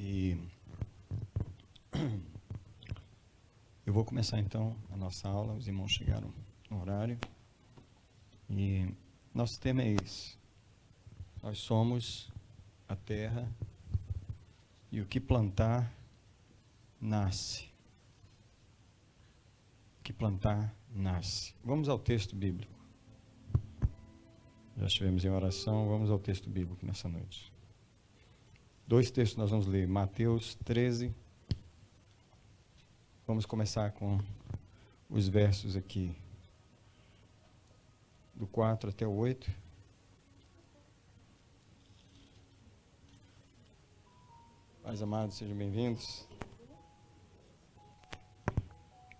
E eu vou começar então a nossa aula. Os irmãos chegaram no horário. E nosso tema é esse: nós somos a terra e o que plantar nasce. O que plantar nasce. Vamos ao texto bíblico. Já estivemos em oração, vamos ao texto bíblico nessa noite. Dois textos nós vamos ler, Mateus 13. Vamos começar com os versos aqui, do 4 até o 8. Pais amados, sejam bem-vindos.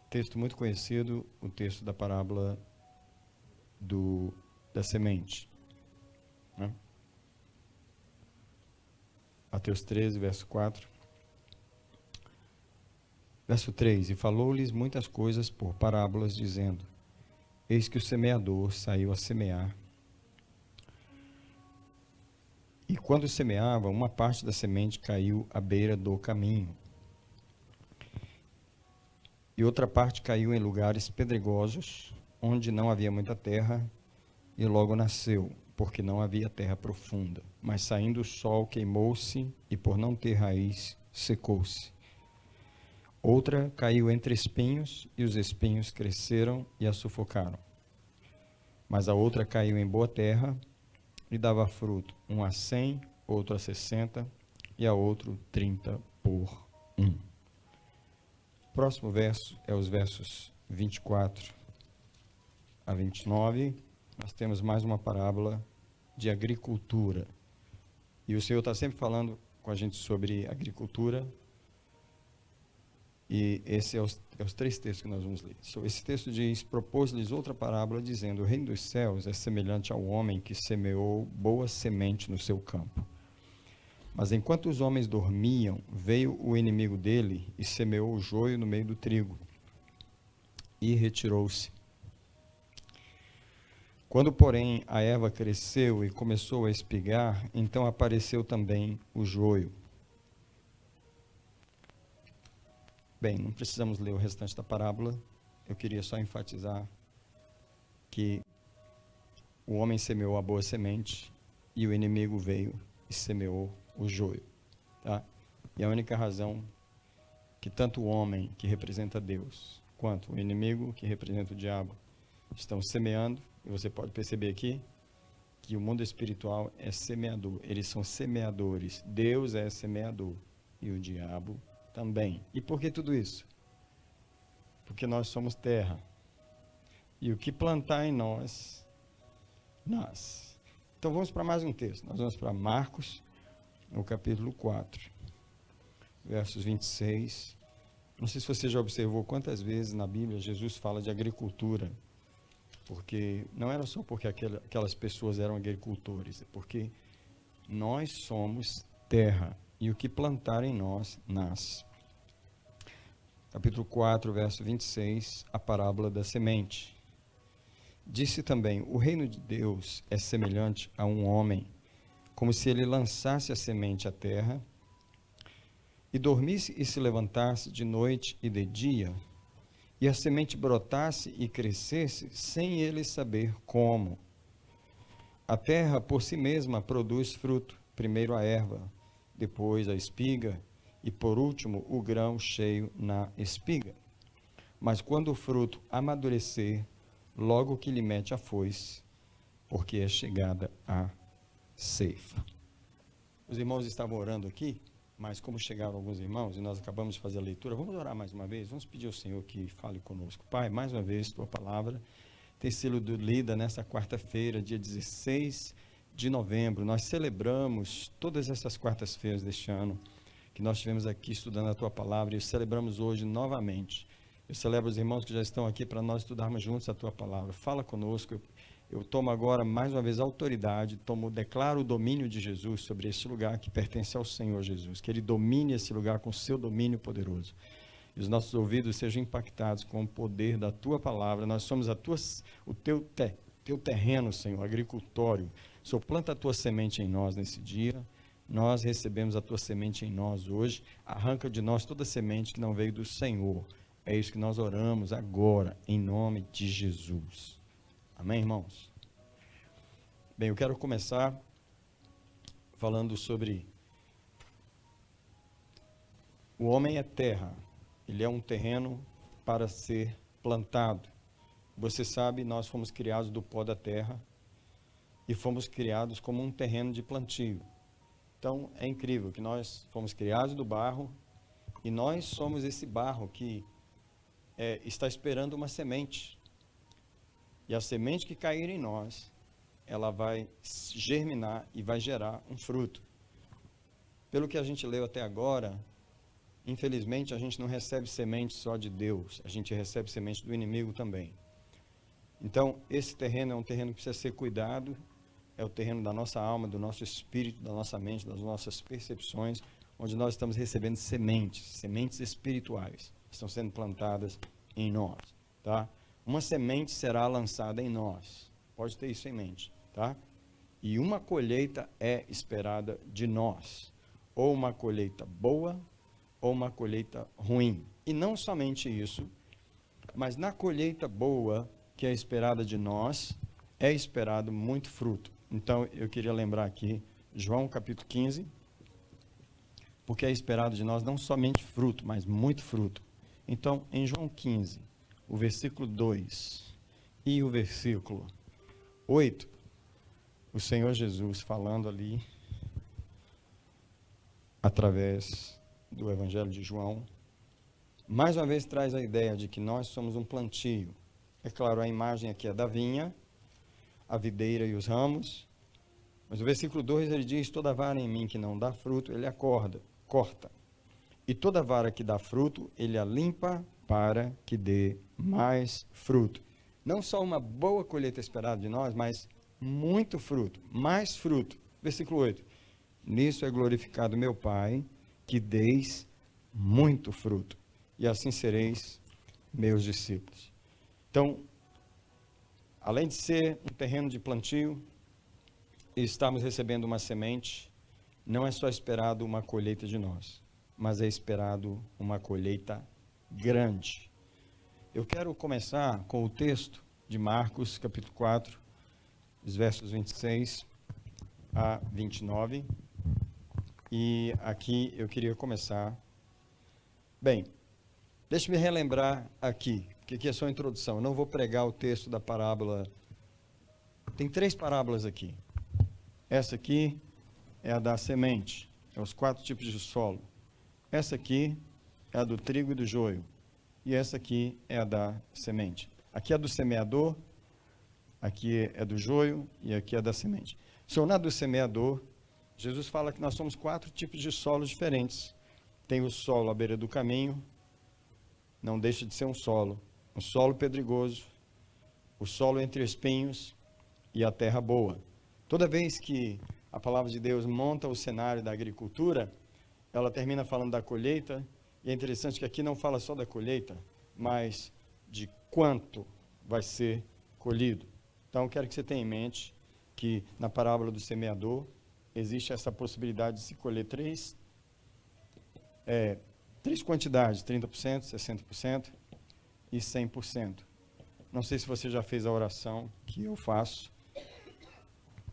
Texto muito conhecido, o texto da parábola da semente. Né? Mateus 13, verso 4. Verso 3: E falou-lhes muitas coisas por parábolas, dizendo: Eis que o semeador saiu a semear. E quando semeava, uma parte da semente caiu à beira do caminho. E outra parte caiu em lugares pedregosos, onde não havia muita terra, e logo nasceu, porque não havia terra profunda. Mas saindo o sol, queimou-se, e por não ter raiz, secou-se. Outra caiu entre espinhos, e os espinhos cresceram e a sufocaram. Mas a outra caiu em boa terra, e dava fruto, um a 100, outro a 60, e a outro 30 por 1. Próximo verso é os versos 24 a 29. Nós temos mais uma parábola de agricultura. E o Senhor está sempre falando com a gente sobre agricultura. E esse é os três textos que nós vamos ler. Esse texto diz: propôs-lhes outra parábola, dizendo: o reino dos céus é semelhante ao homem que semeou boa semente no seu campo. Mas enquanto os homens dormiam, veio o inimigo dele e semeou o joio no meio do trigo. E retirou-se. Quando, porém, a erva cresceu e começou a espigar, então apareceu também o joio. Bem, não precisamos ler o restante da parábola. Eu queria só enfatizar que o homem semeou a boa semente e o inimigo veio e semeou o joio. Tá? E a única razão que tanto o homem, que representa Deus, quanto o inimigo, que representa o diabo, estão semeando, e você pode perceber aqui que o mundo espiritual é semeador. Eles são semeadores. Deus é semeador e o diabo também. E por que tudo isso? Porque nós somos terra. E o que plantar em nós, nasce. Então vamos para mais um texto. Nós vamos para Marcos, no capítulo 4, versos 26. Não sei se você já observou quantas vezes na Bíblia Jesus fala de agricultura. Porque não era só porque aquelas pessoas eram agricultores, é porque nós somos terra. E o que plantar em nós, nasce. Capítulo 4, verso 26, a parábola da semente. Disse também: o reino de Deus é semelhante a um homem, como se ele lançasse a semente à terra, e dormisse e se levantasse de noite e de dia, e a semente brotasse e crescesse, sem ele saber como. A terra por si mesma produz fruto, primeiro a erva, depois a espiga, e por último o grão cheio na espiga. Mas quando o fruto amadurecer, logo que lhe mete a foice, porque é chegada a ceifa. Os irmãos estavam orando aqui, mas como chegaram alguns irmãos e nós acabamos de fazer a leitura, vamos orar mais uma vez, vamos pedir ao Senhor que fale conosco. Pai, mais uma vez, tua palavra tem sido lida nessa quarta-feira, dia 16 de novembro. Nós celebramos todas essas quartas-feiras deste ano, que nós estivemos aqui estudando a tua palavra, e celebramos hoje novamente. Eu celebro os irmãos que já estão aqui para nós estudarmos juntos a tua palavra. Fala conosco. Eu tomo agora, mais uma vez, a autoridade, declaro o domínio de Jesus sobre este lugar que pertence ao Senhor Jesus. Que Ele domine esse lugar com o seu domínio poderoso. E os nossos ouvidos sejam impactados com o poder da tua palavra. Nós somos o teu terreno, Senhor, agricultório. Senhor, planta a tua semente em nós nesse dia. nós recebemos a tua semente em nós hoje, arranca de nós toda semente que não veio do Senhor. É isso que nós oramos agora, em nome de Jesus. Amém, irmãos? Bem, eu quero começar falando sobre o homem é terra, ele é um terreno para ser plantado. Você sabe, nós fomos criados do pó da terra e fomos criados como um terreno de plantio. Então, é incrível que nós fomos criados do barro e nós somos esse barro que está esperando uma semente. E a semente que cair em nós, ela vai germinar e vai gerar um fruto. Pelo que a gente leu até agora, infelizmente a gente não recebe semente só de Deus, a gente recebe semente do inimigo também. Então, esse terreno é um terreno que precisa ser cuidado, é o terreno da nossa alma, do nosso espírito, da nossa mente, das nossas percepções, onde nós estamos recebendo sementes espirituais, estão sendo plantadas em nós, tá? Uma semente será lançada em nós, pode ter isso em mente, tá? E uma colheita é esperada de nós, ou uma colheita boa, ou uma colheita ruim. E não somente isso, mas na colheita boa, que é esperada de nós, é esperado muito fruto. Então, eu queria lembrar aqui, João capítulo 15, porque é esperado de nós não somente fruto, mas muito fruto. Então, em João 15, o versículo 2 e o versículo 8, o Senhor Jesus falando ali, através do Evangelho de João, mais uma vez traz a ideia de que nós somos um plantio. É claro, a imagem aqui é da vinha, a videira e os ramos, mas o versículo 2 ele diz: toda vara em mim que não dá fruto, ele corta, e toda vara que dá fruto, ele a limpa para que dê mais fruto. Não só uma boa colheita esperada de nós, mas muito fruto, mais fruto. Versículo 8: nisso é glorificado meu Pai, que deis muito fruto, e assim sereis meus discípulos. Então, além de ser um terreno de plantio, e estamos recebendo uma semente, não é só esperado uma colheita de nós, mas é esperado uma colheita grande. Eu quero começar com o texto de Marcos, capítulo 4, os versos 26 a 29. E aqui eu queria começar. Bem, deixe-me relembrar aqui, porque aqui é só a introdução. Eu não vou pregar o texto da parábola. Tem 3 parábolas aqui. Essa aqui é a da semente, é os 4 tipos de solo. Essa aqui é a do trigo e do joio. E essa aqui é a da semente. Aqui é do semeador, aqui é do joio e aqui é da semente. Se na do semeador, Jesus fala que nós somos 4 tipos de solos diferentes. Tem o solo à beira do caminho, não deixa de ser um solo pedregoso, o solo entre espinhos e a terra boa. Toda vez que a palavra de Deus monta o cenário da agricultura, ela termina falando da colheita, e é interessante que aqui não fala só da colheita, mas de quanto vai ser colhido. Então, eu quero que você tenha em mente que na parábola do semeador, existe essa possibilidade de se colher 3 quantidades, 30%, 60% e 100%. Não sei se você já fez a oração que eu faço.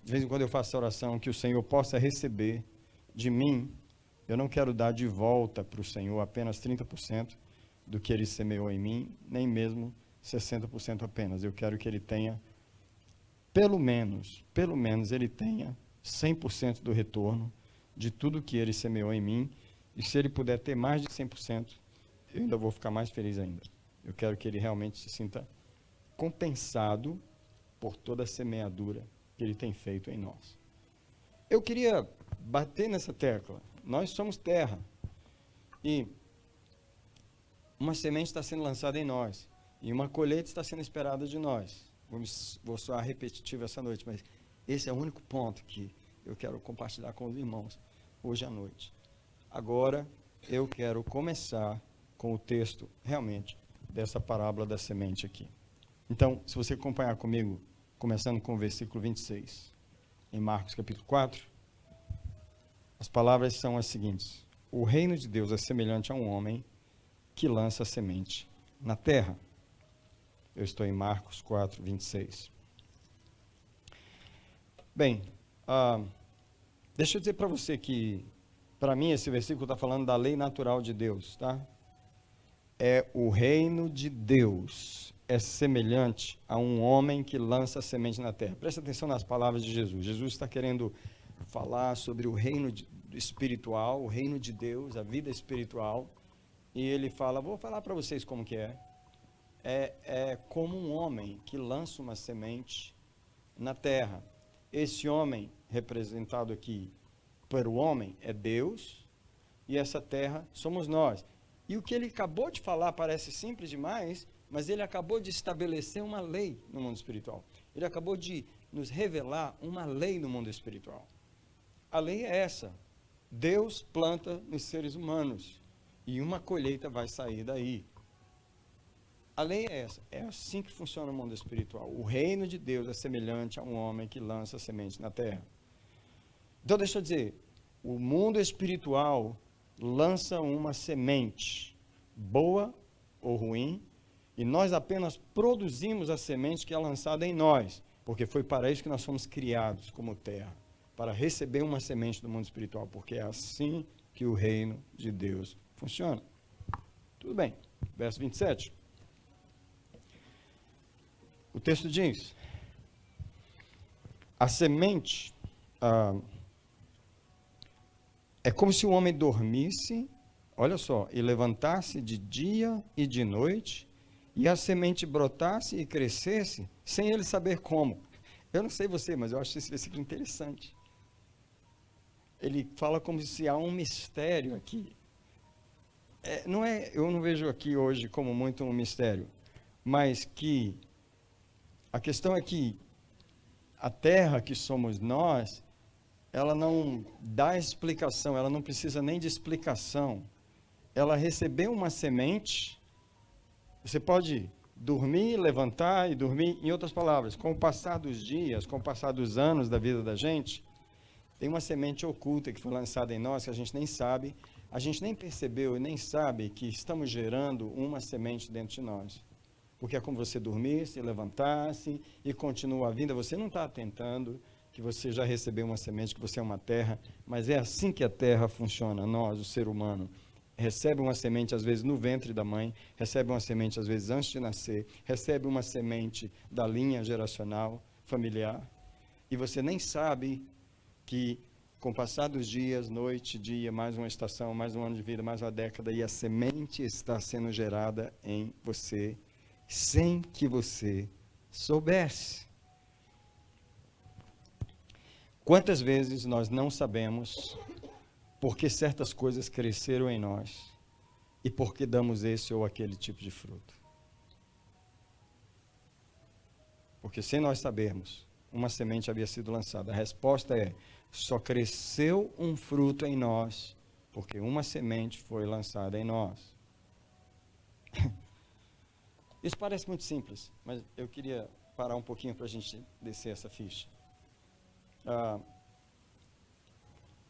De vez em quando eu faço a oração que o Senhor possa receber de mim. Eu não quero dar de volta para o Senhor apenas 30% do que Ele semeou em mim, nem mesmo 60% apenas. Eu quero que Ele tenha, pelo menos Ele tenha 100% do retorno de tudo que Ele semeou em mim. E se Ele puder ter mais de 100%, eu ainda vou ficar mais feliz ainda. Eu quero que Ele realmente se sinta compensado por toda a semeadura que Ele tem feito em nós. Eu queria bater nessa tecla. Nós somos terra. E uma semente está sendo lançada em nós. E uma colheita está sendo esperada de nós. Vou soar repetitivo essa noite, mas esse é o único ponto que eu quero compartilhar com os irmãos hoje à noite. Agora, eu quero começar com o texto, realmente, dessa parábola da semente aqui. Então, se você acompanhar comigo, começando com o versículo 26, em Marcos capítulo 4, As palavras são as seguintes: o reino de Deus é semelhante a um homem que lança a semente na terra. Eu estou em Marcos 4, 26. Bem, deixa eu dizer para você que, para mim, esse versículo está falando da lei natural de Deus, tá? É o reino de Deus é semelhante a um homem que lança a semente na terra. Presta atenção nas palavras de Jesus. Jesus está querendo falar sobre o reino espiritual, o reino de Deus, a vida espiritual. E ele fala, vou falar para vocês como que é. É como um homem que lança uma semente na terra. Esse homem, representado aqui por o homem, é Deus, e essa terra somos nós. E o que ele acabou de falar parece simples demais, mas ele acabou de estabelecer uma lei no mundo espiritual. Ele acabou de nos revelar uma lei no mundo espiritual. A lei é essa: Deus planta nos seres humanos, e uma colheita vai sair daí. A lei é essa, é assim que funciona o mundo espiritual. O reino de Deus é semelhante a um homem que lança semente na terra. Então, deixa eu dizer, o mundo espiritual lança uma semente, boa ou ruim, e nós apenas produzimos a semente que é lançada em nós, porque foi para isso que nós fomos criados como terra, para receber uma semente do mundo espiritual, porque é assim que o reino de Deus funciona. Tudo bem, verso 27. O texto diz: a semente é como se o homem dormisse, olha só, e levantasse de dia e de noite, e a semente brotasse e crescesse, sem ele saber como. Eu não sei você, mas eu acho esse versículo interessante. Ele fala como se há um mistério aqui. Eu não vejo aqui hoje como muito um mistério, mas que a questão é que a terra que somos nós, ela não dá explicação, ela não precisa nem de explicação. Ela recebeu uma semente, você pode dormir, levantar e dormir. Em outras palavras, com o passar dos dias, com o passar dos anos da vida da gente, tem uma semente oculta que foi lançada em nós, que a gente nem sabe, a gente nem percebeu e nem sabe que estamos gerando uma semente dentro de nós. Porque é como você dormisse, levantasse e continua a vida. Você não está atentando que você já recebeu uma semente, que você é uma terra, mas é assim que a terra funciona. Nós, o ser humano, recebe uma semente às vezes no ventre da mãe, recebe uma semente às vezes antes de nascer, recebe uma semente da linha geracional, familiar, e você nem sabe que com o passar dos dias, noite, dia, mais uma estação, mais um ano de vida, mais uma década, e a semente está sendo gerada em você, sem que você soubesse. Quantas vezes nós não sabemos porque certas coisas cresceram em nós e porque damos esse ou aquele tipo de fruto? Porque sem nós sabermos, uma semente havia sido lançada. A resposta é: só cresceu um fruto em nós porque uma semente foi lançada em nós. Isso parece muito simples, mas eu queria parar um pouquinho para a gente descer essa ficha.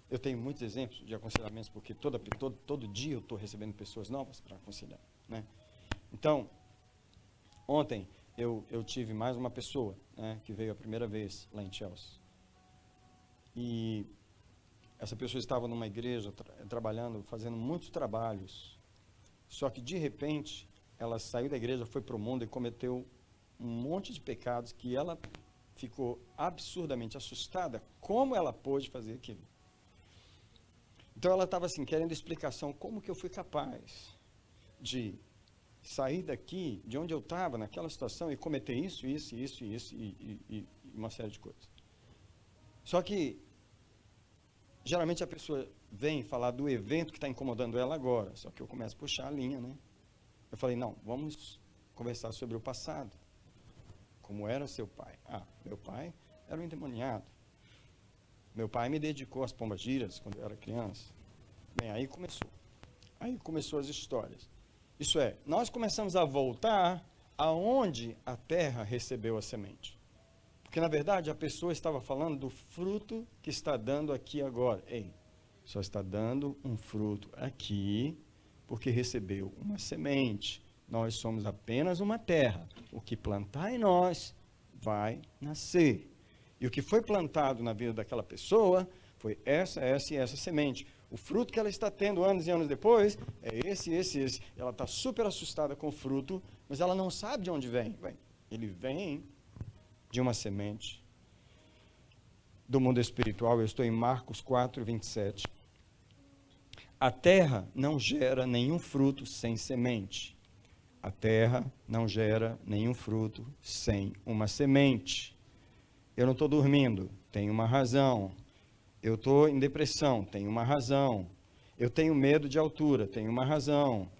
Eu tenho muitos exemplos de aconselhamentos, porque todo dia eu estou recebendo pessoas novas para aconselhar, né? Então, ontem eu tive mais uma pessoa, né, que veio a primeira vez lá em Chelsea. E essa pessoa estava numa igreja, trabalhando, fazendo muitos trabalhos. Só que, de repente, ela saiu da igreja, foi para o mundo e cometeu um monte de pecados que ela ficou absurdamente assustada. Como ela pôde fazer aquilo? Então ela estava assim, querendo explicação, como que eu fui capaz de sair daqui, de onde eu estava, naquela situação, e cometer isso e uma série de coisas. Só que, geralmente a pessoa vem falar do evento que está incomodando ela agora, só que eu começo a puxar a linha, né? Eu falei, não, vamos conversar sobre o passado. Como era seu pai? Meu pai era um endemoniado. Meu pai me dedicou às pombagiras quando eu era criança. Bem, aí começou as histórias. Isso é, nós começamos a voltar aonde a terra recebeu a semente. Porque, na verdade, a pessoa estava falando do fruto que está dando aqui agora. Ei, só está dando um fruto aqui porque recebeu uma semente. Nós somos apenas uma terra. O que plantar em nós vai nascer. E o que foi plantado na vida daquela pessoa foi essa e essa semente. O fruto que ela está tendo anos e anos depois é esse. Ela está super assustada com o fruto, mas ela não sabe de onde vem. Ele vem de uma semente do mundo espiritual. Eu estou em Marcos 4, 27. A terra não gera nenhum fruto sem semente. A terra não gera nenhum fruto sem uma semente. Eu não estou dormindo, tem uma razão. Eu estou em depressão, tem uma razão. Eu tenho medo de altura, tem uma razão.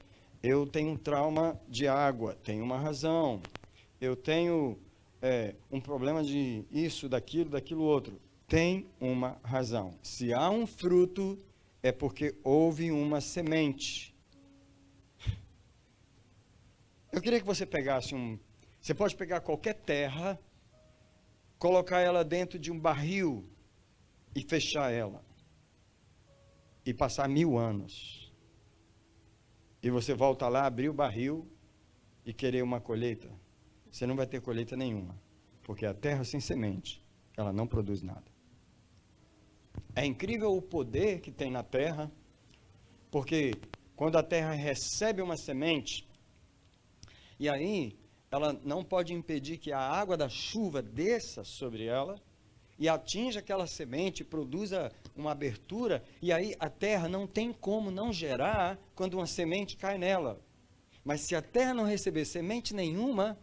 Eu tenho um trauma de água, tem uma razão. Eu tenho um problema de isso, daquilo outro. Tem uma razão. Se há um fruto, é porque houve uma semente. Eu queria que você pegasse Você pode pegar qualquer terra, colocar ela dentro de um barril e fechar ela. E passar 1000 anos. E você volta lá, abrir o barril e querer uma colheita. Você não vai ter colheita nenhuma. Porque a terra sem semente, ela não produz nada. É incrível o poder que tem na terra, porque quando a terra recebe uma semente, e aí ela não pode impedir que a água da chuva desça sobre ela e atinja aquela semente, produza uma abertura, e aí a terra não tem como não gerar quando uma semente cai nela. Mas se a terra não receber semente nenhuma,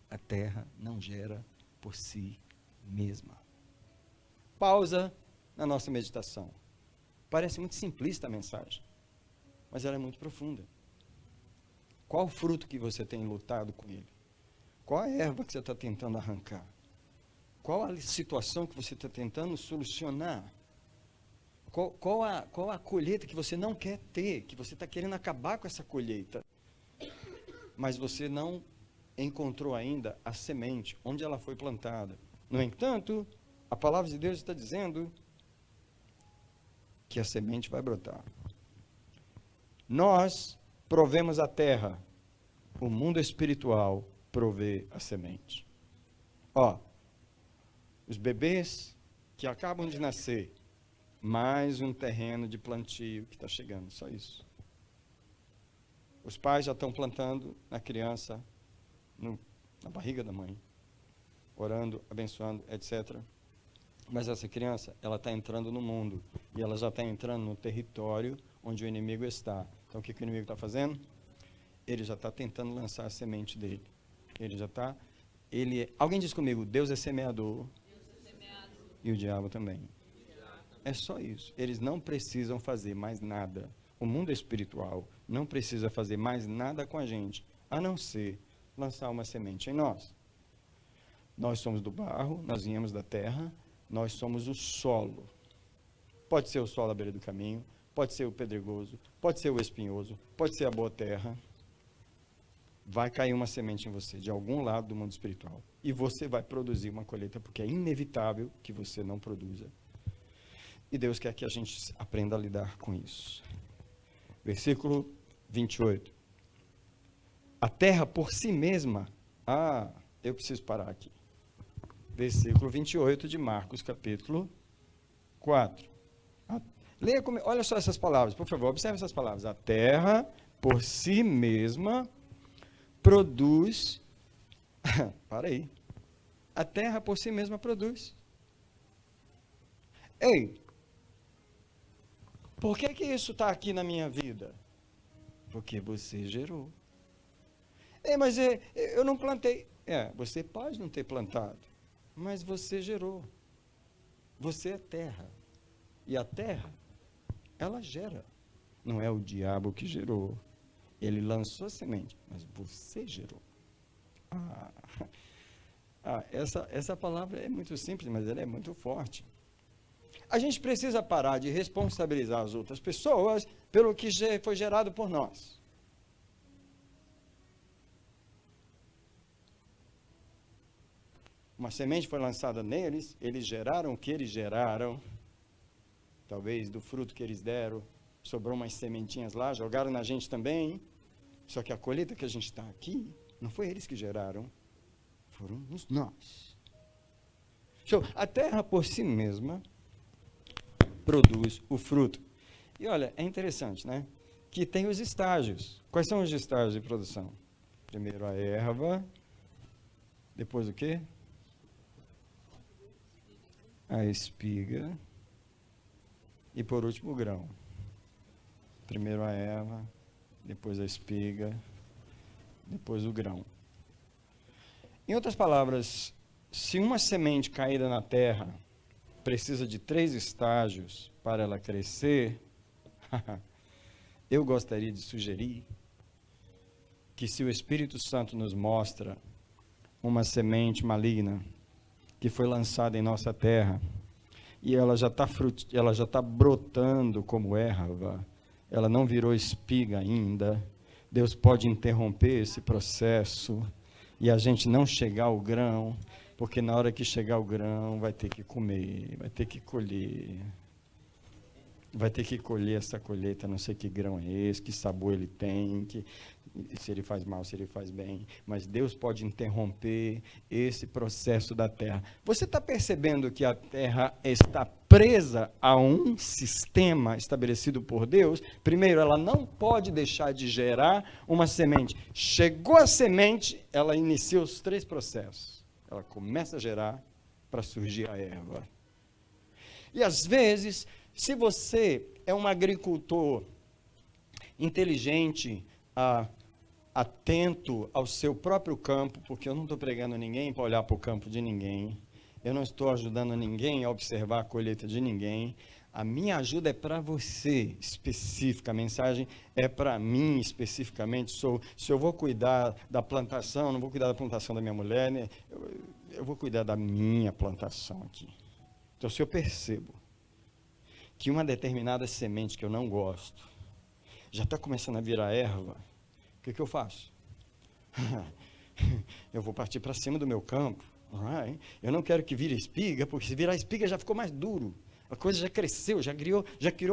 a terra não gera por si mesma. Pausa na nossa meditação. Parece muito simplista a mensagem, mas ela é muito profunda. Qual o fruto que você tem lutado com ele? Qual a erva que você está tentando arrancar? Qual a situação que você está tentando solucionar? Qual a colheita que você não quer ter, que você está querendo acabar com essa colheita? Mas você não encontrou ainda a semente, onde ela foi plantada. No entanto, a palavra de Deus está dizendo que a semente vai brotar. Nós provemos a terra, o mundo espiritual provê a semente. Os bebês que acabam de nascer, mais um terreno de plantio que está chegando, só isso. Os pais já estão plantando na criança, na barriga da mãe, orando, abençoando, etc. Mas essa criança, ela está entrando no mundo, e ela já está entrando no território onde o inimigo está. Então, o que o inimigo está fazendo? Ele já está tentando lançar a semente dele. Alguém diz comigo, Deus é semeador, e o diabo também. É só isso. Eles não precisam fazer mais nada. O mundo espiritual não precisa fazer mais nada com a gente, a não ser lançar uma semente em nós. Nós somos do barro, nós viemos da terra, nós somos o solo. Pode ser o solo à beira do caminho, pode ser o pedregoso, pode ser o espinhoso, pode ser a boa terra. Vai cair uma semente em você, de algum lado do mundo espiritual. E você vai produzir uma colheita, porque é inevitável que você não produza. E Deus quer que a gente aprenda a lidar com isso. Versículo 28. A terra por si mesma... eu preciso parar aqui. Versículo 28 de Marcos, capítulo 4. Leia comigo, olha só essas palavras, por favor, observe essas palavras. A terra por si mesma produz... Para aí. A terra por si mesma produz. Ei, por que isso está aqui na minha vida? Porque você gerou. Ei, mas eu não plantei. Você pode não ter plantado, mas você gerou. Você é terra. E a terra, ela gera. Não é o diabo que gerou. Ele lançou a semente, mas você gerou. Essa palavra é muito simples, mas ela é muito forte. A gente precisa parar de responsabilizar as outras pessoas pelo que foi gerado por nós. Uma semente foi lançada neles, eles geraram o que eles geraram, talvez do fruto que eles deram, sobrou umas sementinhas lá, jogaram na gente também. Só que a colheita que a gente está aqui, não foi eles que geraram, foram nós. A terra por si mesma produz o fruto. E olha, é interessante, né? Que tem os estágios. Quais são os estágios de produção? Primeiro a erva, depois o quê? A espiga e por último o grão. Primeiro a erva, depois a espiga, depois o grão. Em outras palavras, se uma semente caída na terra precisa de 3 estágios para ela crescer, eu gostaria de sugerir que se o Espírito Santo nos mostra uma semente maligna que foi lançada em nossa terra e ela já está brotando como erva, ela não virou espiga ainda, Deus pode interromper esse processo e a gente não chegar ao grão, porque na hora que chegar o grão vai ter que comer, vai ter que colher. Vai ter que colher essa colheita, não sei que grão é esse, que sabor ele tem, se ele faz mal, se ele faz bem. Mas Deus pode interromper esse processo da terra. Você está percebendo que a terra está presa a um sistema estabelecido por Deus? Primeiro, ela não pode deixar de gerar uma semente. Chegou a semente, ela inicia os 3 processos. Ela começa a gerar para surgir a erva. E às vezes, se você é um agricultor inteligente, atento ao seu próprio campo, porque eu não estou pregando ninguém para olhar para o campo de ninguém, eu não estou ajudando ninguém a observar a colheita de ninguém, a minha ajuda é para você, específica, a mensagem é para mim, especificamente, se eu vou cuidar da plantação, não vou cuidar da plantação da minha mulher, né? Eu vou cuidar da minha plantação aqui. Então, se eu percebo que uma determinada semente que eu não gosto já está começando a virar erva, o que eu faço? Eu vou partir para cima do meu campo. Right? Eu não quero que vire espiga, porque se virar espiga já ficou mais duro. A coisa já cresceu, já criou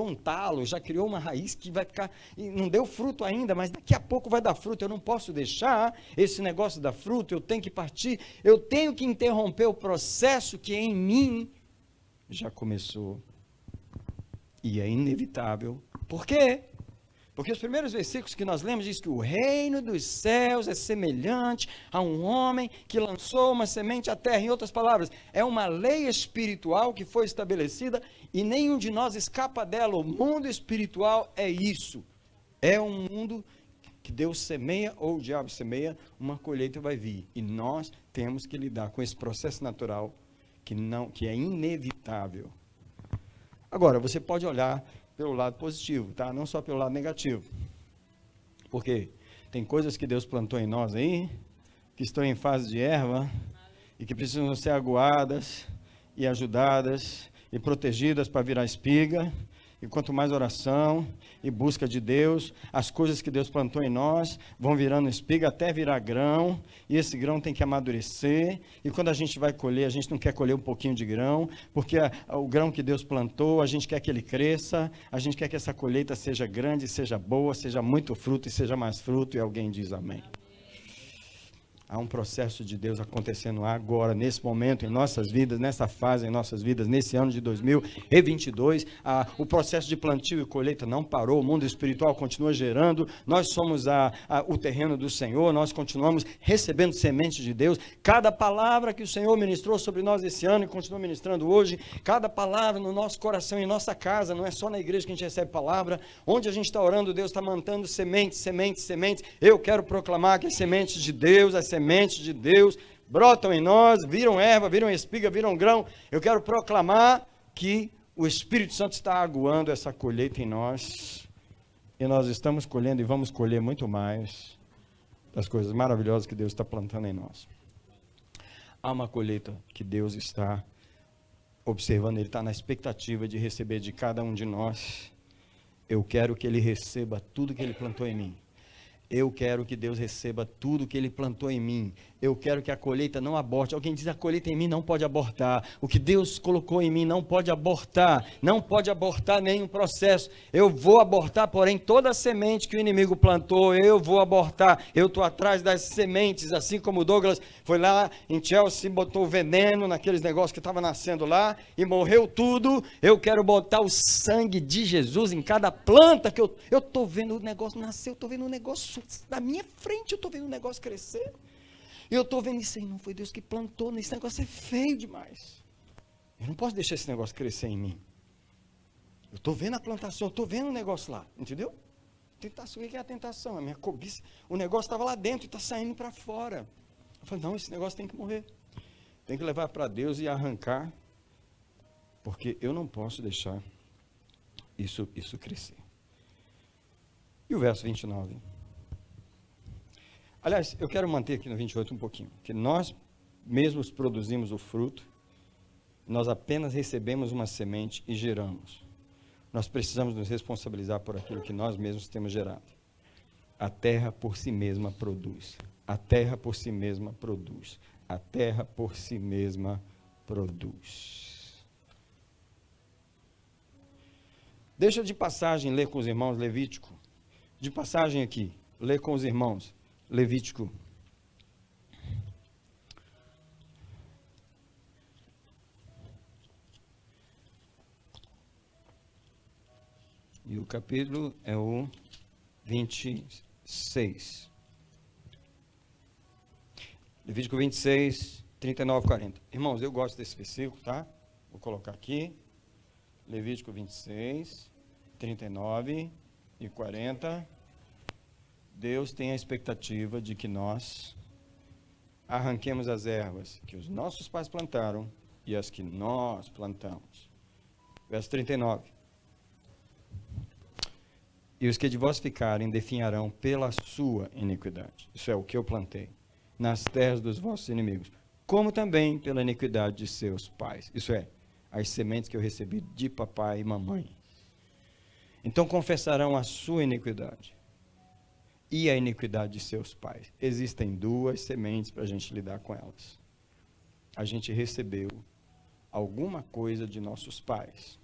um talo, já criou uma raiz que vai ficar, e não deu fruto ainda, mas daqui a pouco vai dar fruto. Eu não posso deixar esse negócio dar fruto, eu tenho que partir, eu tenho que interromper o processo que em mim já começou. E é inevitável. Por quê? Porque os primeiros versículos que nós lemos diz que o reino dos céus é semelhante a um homem que lançou uma semente à terra. Em outras palavras, é uma lei espiritual que foi estabelecida e nenhum de nós escapa dela. O mundo espiritual é isso. É um mundo que Deus semeia ou o diabo semeia, uma colheita vai vir. E nós temos que lidar com esse processo natural que é inevitável. Agora, você pode olhar pelo lado positivo, tá? Não só pelo lado negativo. Porque tem coisas que Deus plantou em nós aí, que estão em fase de erva, e que precisam ser aguadas, e ajudadas, e protegidas para virar espiga. E quanto mais oração e busca de Deus, as coisas que Deus plantou em nós vão virando espiga até virar grão, e esse grão tem que amadurecer, e quando a gente vai colher, a gente não quer colher um pouquinho de grão, porque o grão que Deus plantou, a gente quer que ele cresça, a gente quer que essa colheita seja grande, seja boa, seja muito fruto e seja mais fruto, e alguém diz amém. Há um processo de Deus acontecendo agora, nesse momento, em nossas vidas, nessa fase, em nossas vidas, nesse ano de 2022. O processo de plantio e colheita não parou, o mundo espiritual continua gerando. Nós somos o terreno do Senhor, nós continuamos recebendo sementes de Deus. Cada palavra que o Senhor ministrou sobre nós esse ano e continua ministrando hoje, cada palavra no nosso coração, em nossa casa, não é só na igreja que a gente recebe palavra. Onde a gente está orando, Deus está mandando sementes, sementes, sementes. Eu quero proclamar que as sementes de Deus, as sementes de Deus brotam em nós, viram erva, viram espiga, viram grão. Eu quero proclamar que o Espírito Santo está aguando essa colheita em nós, e nós estamos colhendo e vamos colher muito mais das coisas maravilhosas que Deus está plantando em nós. Há uma colheita que Deus está observando, Ele está na expectativa de receber de cada um de nós. Eu quero que Ele receba tudo que Ele plantou em mim. Eu quero que Deus receba tudo que Ele plantou em mim. eu quero que a colheita não aborte. Alguém diz, a colheita em mim não pode abortar. O que Deus colocou em mim não pode abortar. Não pode abortar nenhum processo. Eu vou abortar, porém, toda a semente que o inimigo plantou, eu vou abortar. Eu estou atrás das sementes, assim como o Douglas foi lá em Chelsea, botou veneno naqueles negócios que estavam nascendo lá, e morreu tudo. Eu quero botar o sangue de Jesus em cada planta que eu estou vendo o negócio nascer, eu estou vendo o negócio na minha frente, eu estou vendo o negócio crescer. E eu estou vendo isso aí, não foi Deus que plantou, esse negócio é feio demais. Eu não posso deixar esse negócio crescer em mim. Eu estou vendo a plantação, eu estou vendo o negócio lá, entendeu? Tentação, o que é a tentação? A minha cobiça, o negócio estava lá dentro e está saindo para fora. Eu falei, não, esse negócio tem que morrer. Tem que levar para Deus e arrancar, porque eu não posso deixar isso crescer. E o verso 29. Aliás, eu quero manter aqui no 28 um pouquinho, que nós mesmos produzimos o fruto, nós apenas recebemos uma semente e geramos. Nós precisamos nos responsabilizar por aquilo que nós mesmos temos gerado. A terra por si mesma produz. A terra por si mesma produz. A terra por si mesma produz. Deixa de passagem ler com os irmãos Levítico. De passagem aqui, ler com os irmãos Levítico. E o capítulo é o 26. Levítico 26, 39 e 40. Irmãos, eu gosto desse versículo, tá? Vou colocar aqui. Levítico 26, 39 e 40. Deus tem a expectativa de que nós arranquemos as ervas que os nossos pais plantaram e as que nós plantamos. Verso 39. E os que de vós ficarem definharão pela sua iniquidade. Isso é o que eu plantei. Nas terras dos vossos inimigos. Como também pela iniquidade de seus pais. Isso é, as sementes que eu recebi de papai e mamãe. Então confessarão a sua iniquidade. E a iniquidade de seus pais. Existem duas sementes para a gente lidar com elas. A gente recebeu alguma coisa de nossos pais.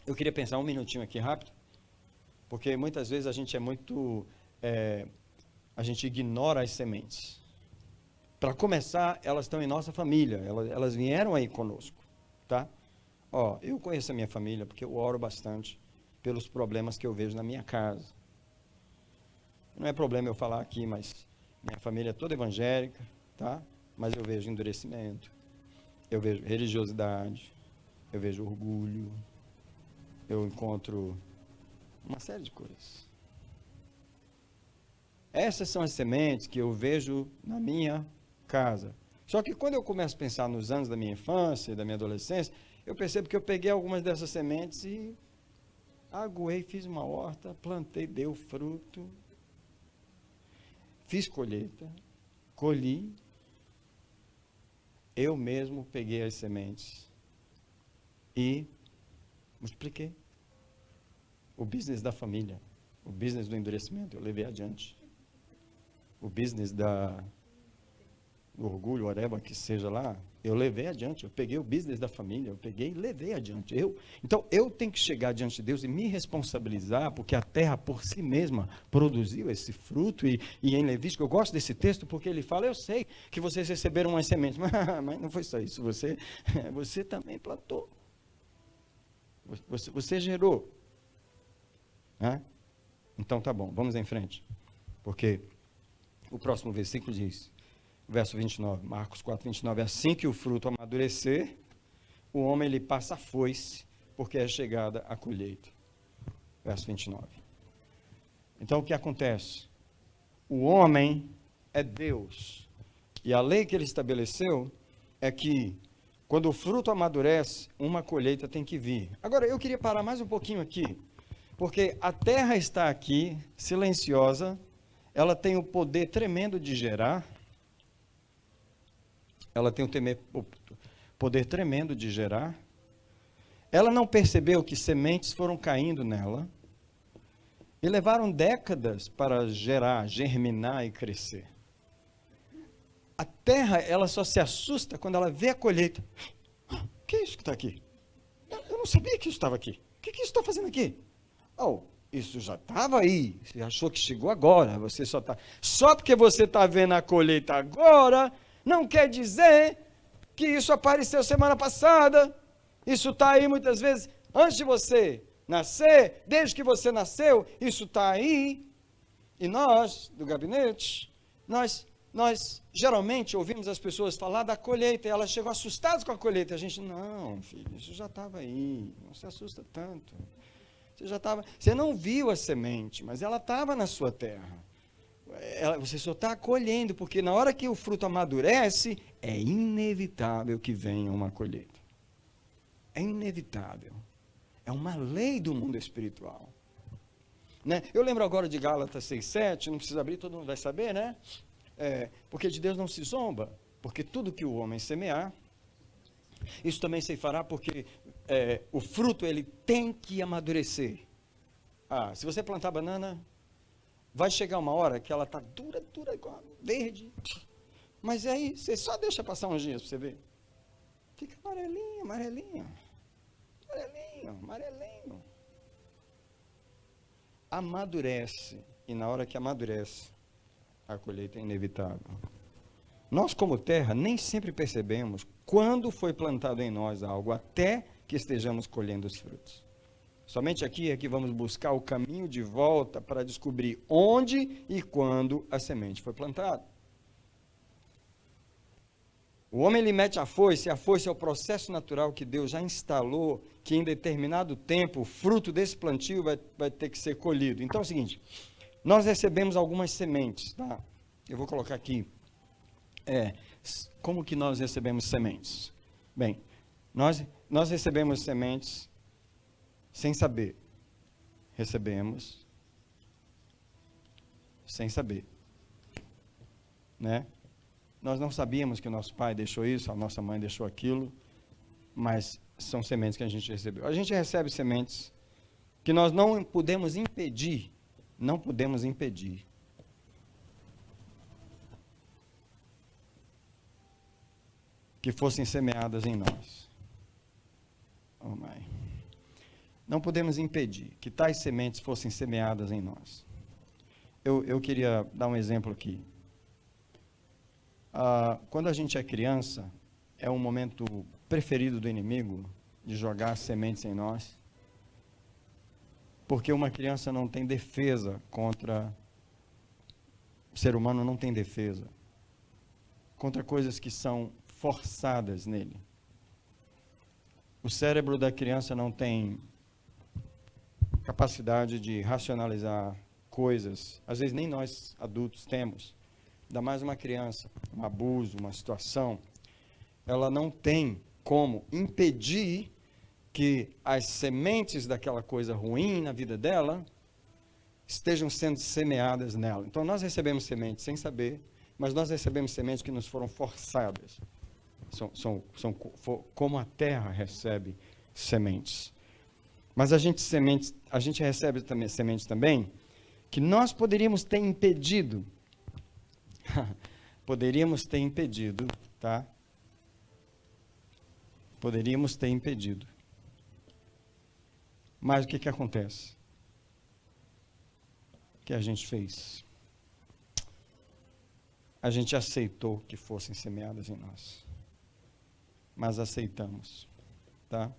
Eu queria pensar um minutinho aqui rápido, porque muitas vezes a gente a gente ignora as sementes. Para começar, elas estão em nossa família, elas vieram aí conosco, tá? Eu conheço a minha família porque eu oro bastante pelos problemas que eu vejo na minha casa. Não é problema eu falar aqui, mas minha família é toda evangélica, tá? Mas eu vejo endurecimento, eu vejo religiosidade, eu vejo orgulho, eu encontro uma série de coisas. Essas são as sementes que eu vejo na minha casa. Só que quando eu começo a pensar nos anos da minha infância e da minha adolescência, eu percebo que eu peguei algumas dessas sementes e aguei, fiz uma horta, plantei, deu fruto. Fiz colheita, colhi, eu mesmo peguei as sementes e multipliquei. O business da família, o business do endurecimento, eu levei adiante. O business do orgulho, whatever que seja lá, eu levei adiante. Eu peguei o business da família, eu peguei e levei adiante. Então, eu tenho que chegar diante de Deus e me responsabilizar, porque a terra por si mesma produziu esse fruto. E em Levítico, eu gosto desse texto, porque ele fala, eu sei que vocês receberam umas sementes, mas não foi só isso, você também plantou. Você gerou. Então, tá bom, vamos em frente. Porque o próximo versículo diz, verso 29, Marcos 4, 29, assim que o fruto amadurecer, o homem lhe passa a foice, porque é chegada a colheita. Verso 29. Então, o que acontece? O homem é Deus. E a lei que ele estabeleceu é que, quando o fruto amadurece, uma colheita tem que vir. Agora, eu queria parar mais um pouquinho aqui, porque a terra está aqui, silenciosa, ela tem o poder tremendo de gerar, ela tem o poder tremendo de gerar. Ela não percebeu que sementes foram caindo nela e levaram décadas para gerar, germinar e crescer. A terra, ela só se assusta quando ela vê a colheita. O que é isso que está aqui? Eu não sabia que isso estava aqui. O que isso está fazendo aqui? Oh, isso já estava aí. Você achou que chegou agora. Você só porque você está vendo a colheita agora, não quer dizer que isso apareceu semana passada. Isso está aí muitas vezes antes de você nascer, desde que você nasceu, isso está aí. E nós, do gabinete, nós geralmente ouvimos as pessoas falar da colheita, e elas chegam assustadas com a colheita. A gente, não, filho, isso já estava aí, não se assusta tanto. Você não viu a semente, mas ela estava na sua terra. Você só está colhendo, porque na hora que o fruto amadurece, é inevitável que venha uma colheita. É inevitável. É uma lei do mundo espiritual. Né? Eu lembro agora de Gálatas 6,7, não precisa abrir, todo mundo vai saber, né? Porque de Deus não se zomba, porque tudo que o homem semear, isso também se fará, porque o fruto ele tem que amadurecer. Se você plantar banana, vai chegar uma hora que ela está dura, igual verde, mas aí você só deixa passar uns dias para você ver. Fica amarelinho. Amadurece, e na hora que amadurece, a colheita é inevitável. Nós, como terra, nem sempre percebemos quando foi plantado em nós algo, até que estejamos colhendo os frutos. Somente aqui é que vamos buscar o caminho de volta para descobrir onde e quando a semente foi plantada. O homem ele mete a foice, e a foice é o processo natural que Deus já instalou, que em determinado tempo o fruto desse plantio vai ter que ser colhido. Então é o seguinte, nós recebemos algumas sementes, tá? Eu vou colocar aqui, como que nós recebemos sementes? Bem, nós recebemos sementes sem saber. Recebemos sem saber, né? Nós não sabíamos que o nosso pai deixou isso, a nossa mãe deixou aquilo, mas são sementes que a gente recebeu. A gente recebe sementes que nós não podemos impedir, que fossem semeadas em nós. Oh, mãe. Não podemos impedir que tais sementes fossem semeadas em nós. Eu queria dar um exemplo aqui. Quando a gente é criança, é um momento preferido do inimigo de jogar sementes em nós, porque uma criança não tem defesa contra, o ser humano não tem defesa contra coisas que são forçadas nele. O cérebro da criança não tem capacidade de racionalizar coisas, às vezes nem nós adultos temos. Ainda mais uma criança, um abuso, uma situação, ela não tem como impedir que as sementes daquela coisa ruim na vida dela estejam sendo semeadas nela. Então nós recebemos sementes sem saber, mas nós recebemos sementes que nos foram forçadas. São como a terra recebe sementes. Mas a gente recebe também sementes também que nós poderíamos ter impedido. Poderíamos ter impedido, tá? Poderíamos ter impedido. Mas o que acontece? O que a gente fez? A gente aceitou que fossem semeadas em nós. Mas aceitamos, tá?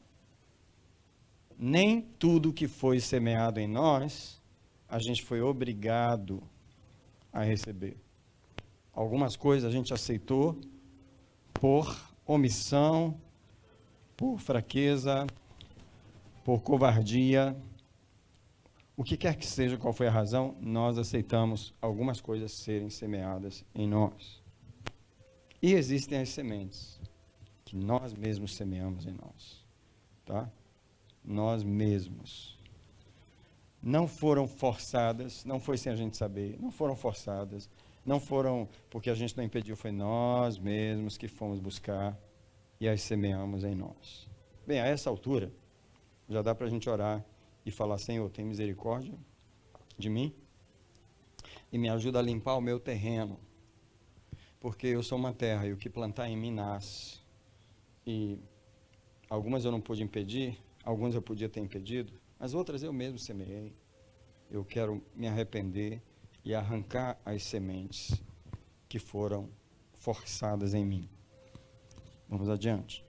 Nem tudo que foi semeado em nós, a gente foi obrigado a receber. Algumas coisas a gente aceitou por omissão, por fraqueza, por covardia. O que quer que seja, qual foi a razão, nós aceitamos algumas coisas serem semeadas em nós. E existem as sementes que nós mesmos semeamos em nós, tá? Nós mesmos. Não foram forçadas, não foi sem a gente saber, não foram forçadas, não foram porque a gente não impediu, foi nós mesmos que fomos buscar e as semeamos em nós. Bem, a essa altura, já dá para a gente orar e falar, Senhor, tem misericórdia de mim e me ajuda a limpar o meu terreno. porque eu sou uma terra e o que plantar em mim nasce. E algumas eu não pude impedir, algumas eu podia ter impedido, mas outras eu mesmo semeei. Eu quero me arrepender e arrancar as sementes que foram forçadas em mim. Vamos adiante.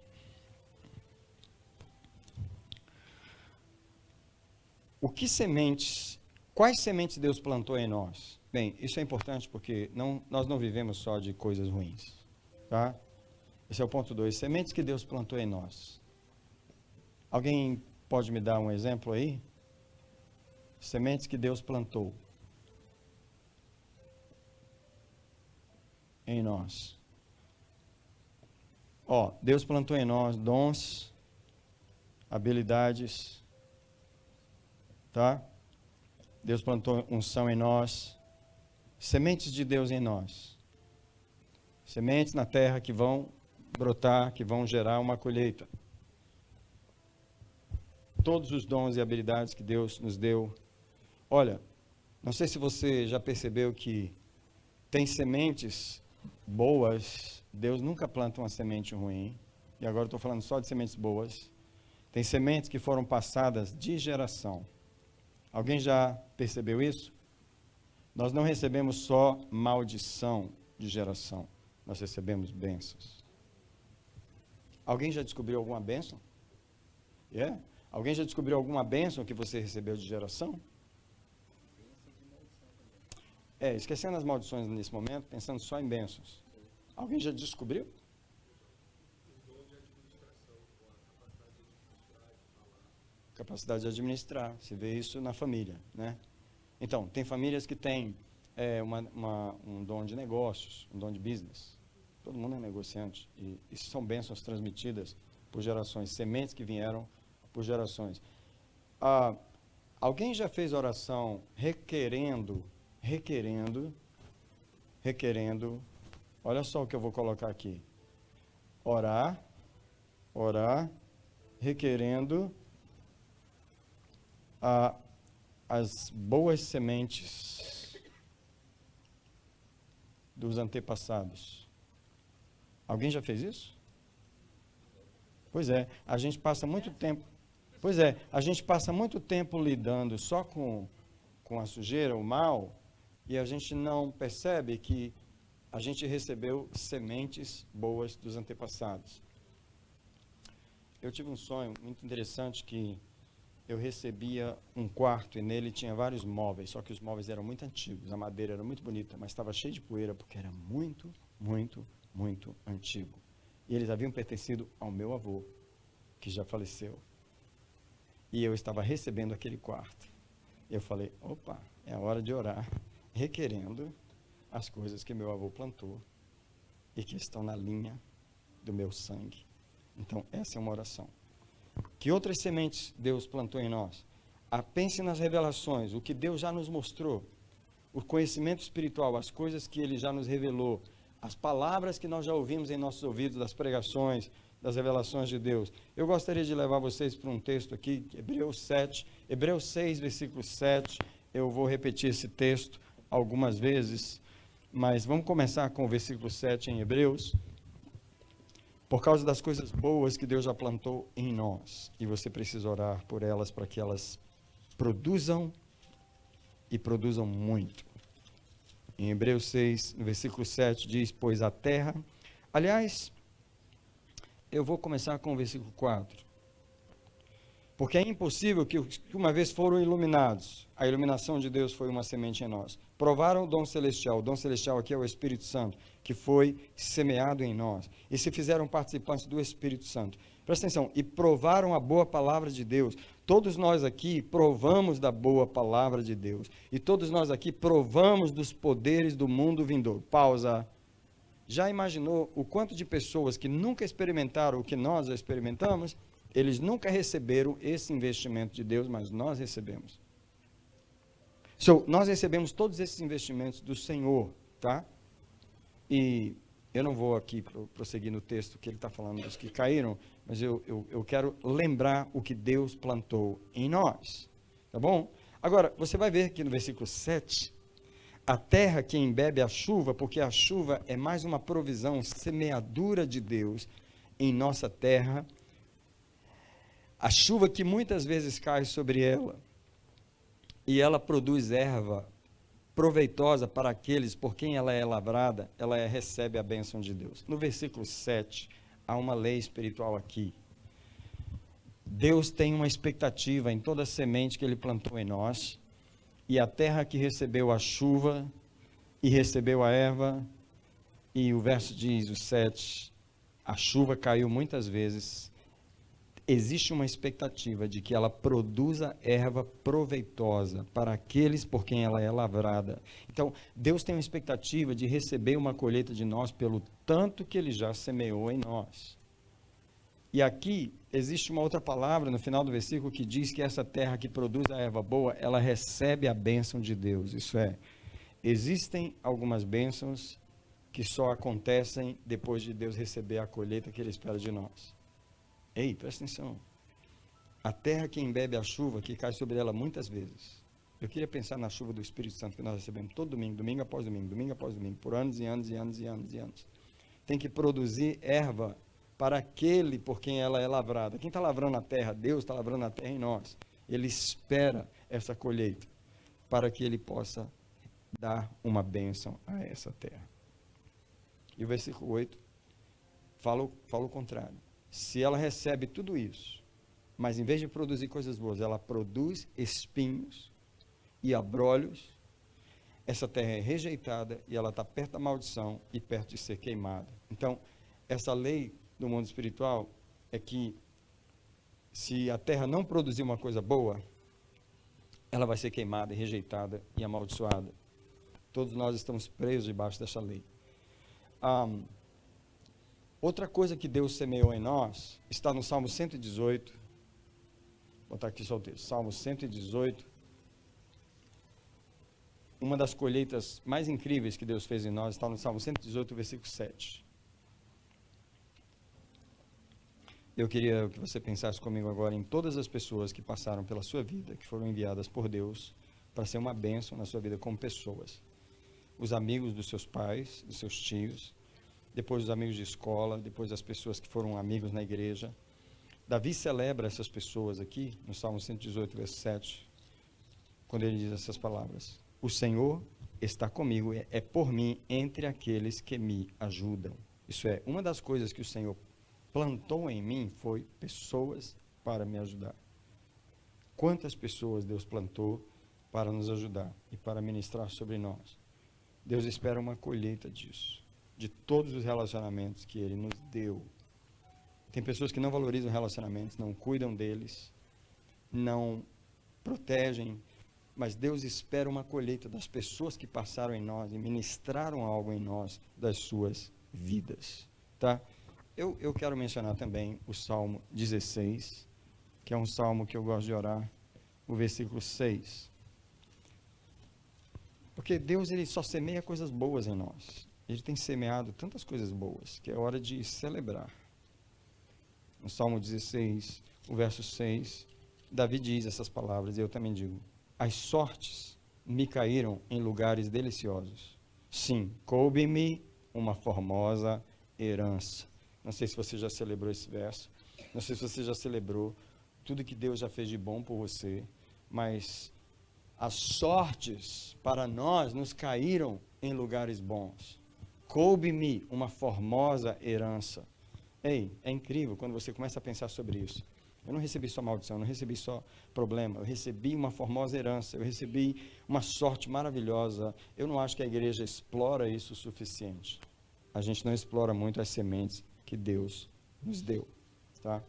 Quais sementes Deus plantou em nós? Bem, isso é importante porque nós não vivemos só de coisas ruins, tá? Esse é o ponto 2, sementes que Deus plantou em nós. Alguém pode me dar um exemplo aí? Sementes que Deus plantou em nós. Deus plantou em nós dons, habilidades, tá? Deus plantou unção em nós, sementes de Deus em nós. Sementes na terra que vão brotar, que vão gerar uma colheita. Todos os dons e habilidades que Deus nos deu. Olha, não sei se você já percebeu que tem sementes boas. Deus nunca planta uma semente ruim. E agora eu estou falando só de sementes boas. Tem sementes que foram passadas de geração. Alguém já percebeu isso? Nós não recebemos só maldição de geração. Nós recebemos bênçãos. Alguém já descobriu alguma bênção? Yeah? Alguém já descobriu alguma bênção que você recebeu de geração? Esquecendo as maldições nesse momento, pensando só em bênçãos. Alguém já descobriu? Capacidade de administrar, se vê isso na família, né? Então, tem famílias que têm um dom de negócios, um dom de business. Todo mundo é negociante. E isso são bênçãos transmitidas por gerações, sementes que vieram por gerações. Alguém já fez oração requerendo, olha só o que eu vou colocar aqui. Orar, requerendo as boas sementes dos antepassados. Alguém já fez isso? Pois é, a gente passa muito tempo lidando só com a sujeira, o mal, e a gente não percebe que a gente recebeu sementes boas dos antepassados. Eu tive um sonho muito interessante que eu recebia um quarto e nele tinha vários móveis, só que os móveis eram muito antigos, a madeira era muito bonita, mas estava cheio de poeira porque era muito, muito, muito antigo. E eles haviam pertencido ao meu avô, que já faleceu. E eu estava recebendo aquele quarto. Eu falei, opa, é a hora de orar, requerendo as coisas que meu avô plantou e que estão na linha do meu sangue. Então, essa é uma oração. Que outras sementes Deus plantou em nós? Pense nas revelações, o que Deus já nos mostrou, o conhecimento espiritual, as coisas que Ele já nos revelou, as palavras que nós já ouvimos em nossos ouvidos, das pregações, das revelações de Deus. Eu gostaria de levar vocês para um texto aqui, Hebreus 6, versículo 7. Eu vou repetir esse texto algumas vezes, mas vamos começar com o versículo 7 em Hebreus. Por causa das coisas boas que Deus já plantou em nós. E você precisa orar por elas para que elas produzam e produzam muito. Em Hebreus 6, no versículo 7, diz, pois a terra... Aliás, eu vou começar com o versículo 4. Porque é impossível que uma vez foram iluminados, a iluminação de Deus foi uma semente em nós. Provaram o dom celestial aqui é o Espírito Santo, que foi semeado em nós. E se fizeram participantes do Espírito Santo. Presta atenção, e provaram a boa palavra de Deus. Todos nós aqui provamos da boa palavra de Deus. E todos nós aqui provamos dos poderes do mundo vindouro. Pausa. Já imaginou o quanto de pessoas que nunca experimentaram o que nós já experimentamos? Eles nunca receberam esse investimento de Deus, mas nós recebemos. Nós recebemos todos esses investimentos do Senhor, tá? E eu não vou aqui prosseguir no texto que ele está falando dos que caíram, mas eu quero lembrar o que Deus plantou em nós, tá bom? Agora, você vai ver aqui no versículo 7, A terra que embebe a chuva, porque a chuva é mais uma provisão, semeadura de Deus em nossa terra. A chuva que muitas vezes cai sobre ela, e ela produz erva proveitosa para aqueles por quem ela é lavrada, ela recebe a bênção de Deus. No versículo 7, há uma lei espiritual aqui. Deus tem uma expectativa em toda a semente que Ele plantou em nós, e a terra que recebeu a chuva e recebeu a erva, e o verso diz, o 7, a chuva caiu muitas vezes, existe uma expectativa de que ela produza erva proveitosa para aqueles por quem ela é lavrada. Então, Deus tem uma expectativa de receber uma colheita de nós pelo tanto que Ele já semeou em nós. E aqui existe uma outra palavra no final do versículo que diz que essa terra que produz a erva boa, ela recebe a bênção de Deus. Isso é, existem algumas bênçãos que só acontecem depois de Deus receber a colheita que Ele espera de nós. Ei, presta atenção. A terra que embebe a chuva, que cai sobre ela muitas vezes. Eu queria pensar na chuva do Espírito Santo que nós recebemos todo domingo, domingo após domingo, por anos e anos e anos e anos e anos. Tem que produzir erva para aquele por quem ela é lavrada. Quem está lavrando a terra? Deus está lavrando a terra em nós. Ele espera essa colheita para que Ele possa dar uma bênção a essa terra. E o versículo 8 fala o contrário. Se ela recebe tudo isso, mas em vez de produzir coisas boas, ela produz espinhos e abrolhos, essa terra é rejeitada e ela está perto da maldição e perto de ser queimada. Então, essa lei do mundo espiritual é que se a terra não produzir uma coisa boa, ela vai ser queimada, rejeitada e amaldiçoada. Todos nós estamos presos debaixo dessa lei. Outra coisa que Deus semeou em nós está no Salmo 118. Vou botar aqui só o texto. Salmo 118. Uma das colheitas mais incríveis que Deus fez em nós está no Salmo 118, versículo 7. Eu queria que você pensasse comigo agora em todas as pessoas que passaram pela sua vida, que foram enviadas por Deus para ser uma bênção na sua vida como pessoas. Os amigos dos seus pais, dos seus tios, depois os amigos de escola, depois as pessoas que foram amigos na igreja. Davi celebra essas pessoas aqui, no Salmo 118, verso 7, quando ele diz essas palavras. O Senhor está comigo, é por mim entre aqueles que me ajudam. Isso é, uma das coisas que o Senhor plantou em mim foi pessoas para me ajudar. Quantas pessoas Deus plantou para nos ajudar e para ministrar sobre nós? Deus espera uma colheita disso, de todos os relacionamentos que Ele nos deu. Tem pessoas que não valorizam relacionamentos, não cuidam deles, não protegem, mas Deus espera uma colheita das pessoas que passaram em nós e ministraram algo em nós das suas vidas, tá? Eu quero mencionar também o Salmo 16, que é um salmo que eu gosto de orar, o versículo 6. Porque Deus, Ele só semeia coisas boas em nós. Ele tem semeado tantas coisas boas, que é hora de celebrar. No Salmo 16, o verso 6, Davi diz essas palavras, e eu também digo: as sortes me caíram em lugares deliciosos. Sim, coube-me uma formosa herança. Não sei se você já celebrou esse verso, não sei se você já celebrou tudo que Deus já fez de bom por você, mas as sortes para nós nos caíram em lugares bons. Coube-me uma formosa herança. Ei, é incrível quando você começa a pensar sobre isso. Eu não recebi só maldição, eu não recebi só problema, eu recebi uma formosa herança, eu recebi uma sorte maravilhosa. Eu não acho que a igreja explora isso o suficiente. A gente não explora muito as sementes que Deus nos deu, tá?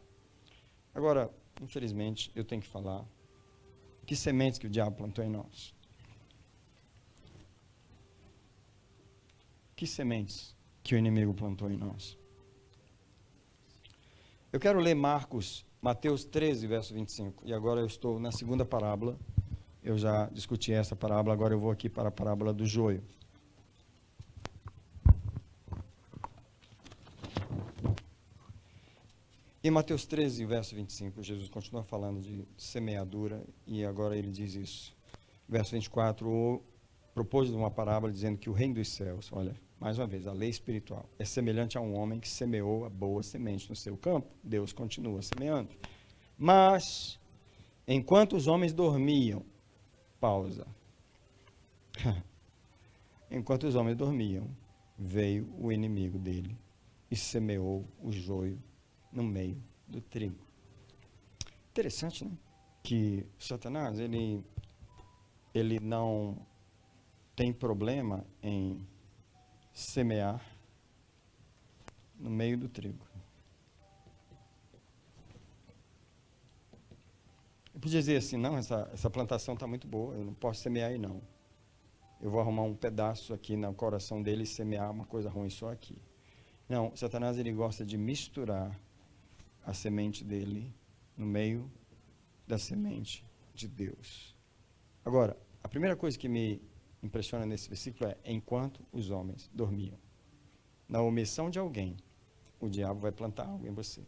Agora, infelizmente, eu tenho que falar. Que sementes que o diabo plantou em nós? Que sementes que o inimigo plantou em nós? Eu quero ler Mateus 13, verso 25. E agora eu estou na segunda parábola. Eu já discuti essa parábola, agora eu vou aqui para a parábola do joio. Em Mateus 13, verso 25, Jesus continua falando de semeadura e agora ele diz isso. Verso 24, propôs uma parábola dizendo que o reino dos céus, olha, mais uma vez, a lei espiritual, é semelhante a um homem que semeou a boa semente no seu campo. Deus continua semeando. Mas, enquanto os homens dormiam, pausa. Enquanto os homens dormiam, veio o inimigo dele e semeou o joio no meio do trigo. Interessante, né? Que Satanás, ele não tem problema em semear no meio do trigo. Eu podia dizer assim, não, essa plantação está muito boa, eu não posso semear aí não. Eu vou arrumar um pedaço aqui no coração dele e semear uma coisa ruim só aqui. Não, Satanás, ele gosta de misturar a semente dele no meio da semente de Deus. Agora, a primeira coisa que me impressiona nesse versículo é: enquanto os homens dormiam. Na omissão de alguém, o diabo vai plantar algo em você.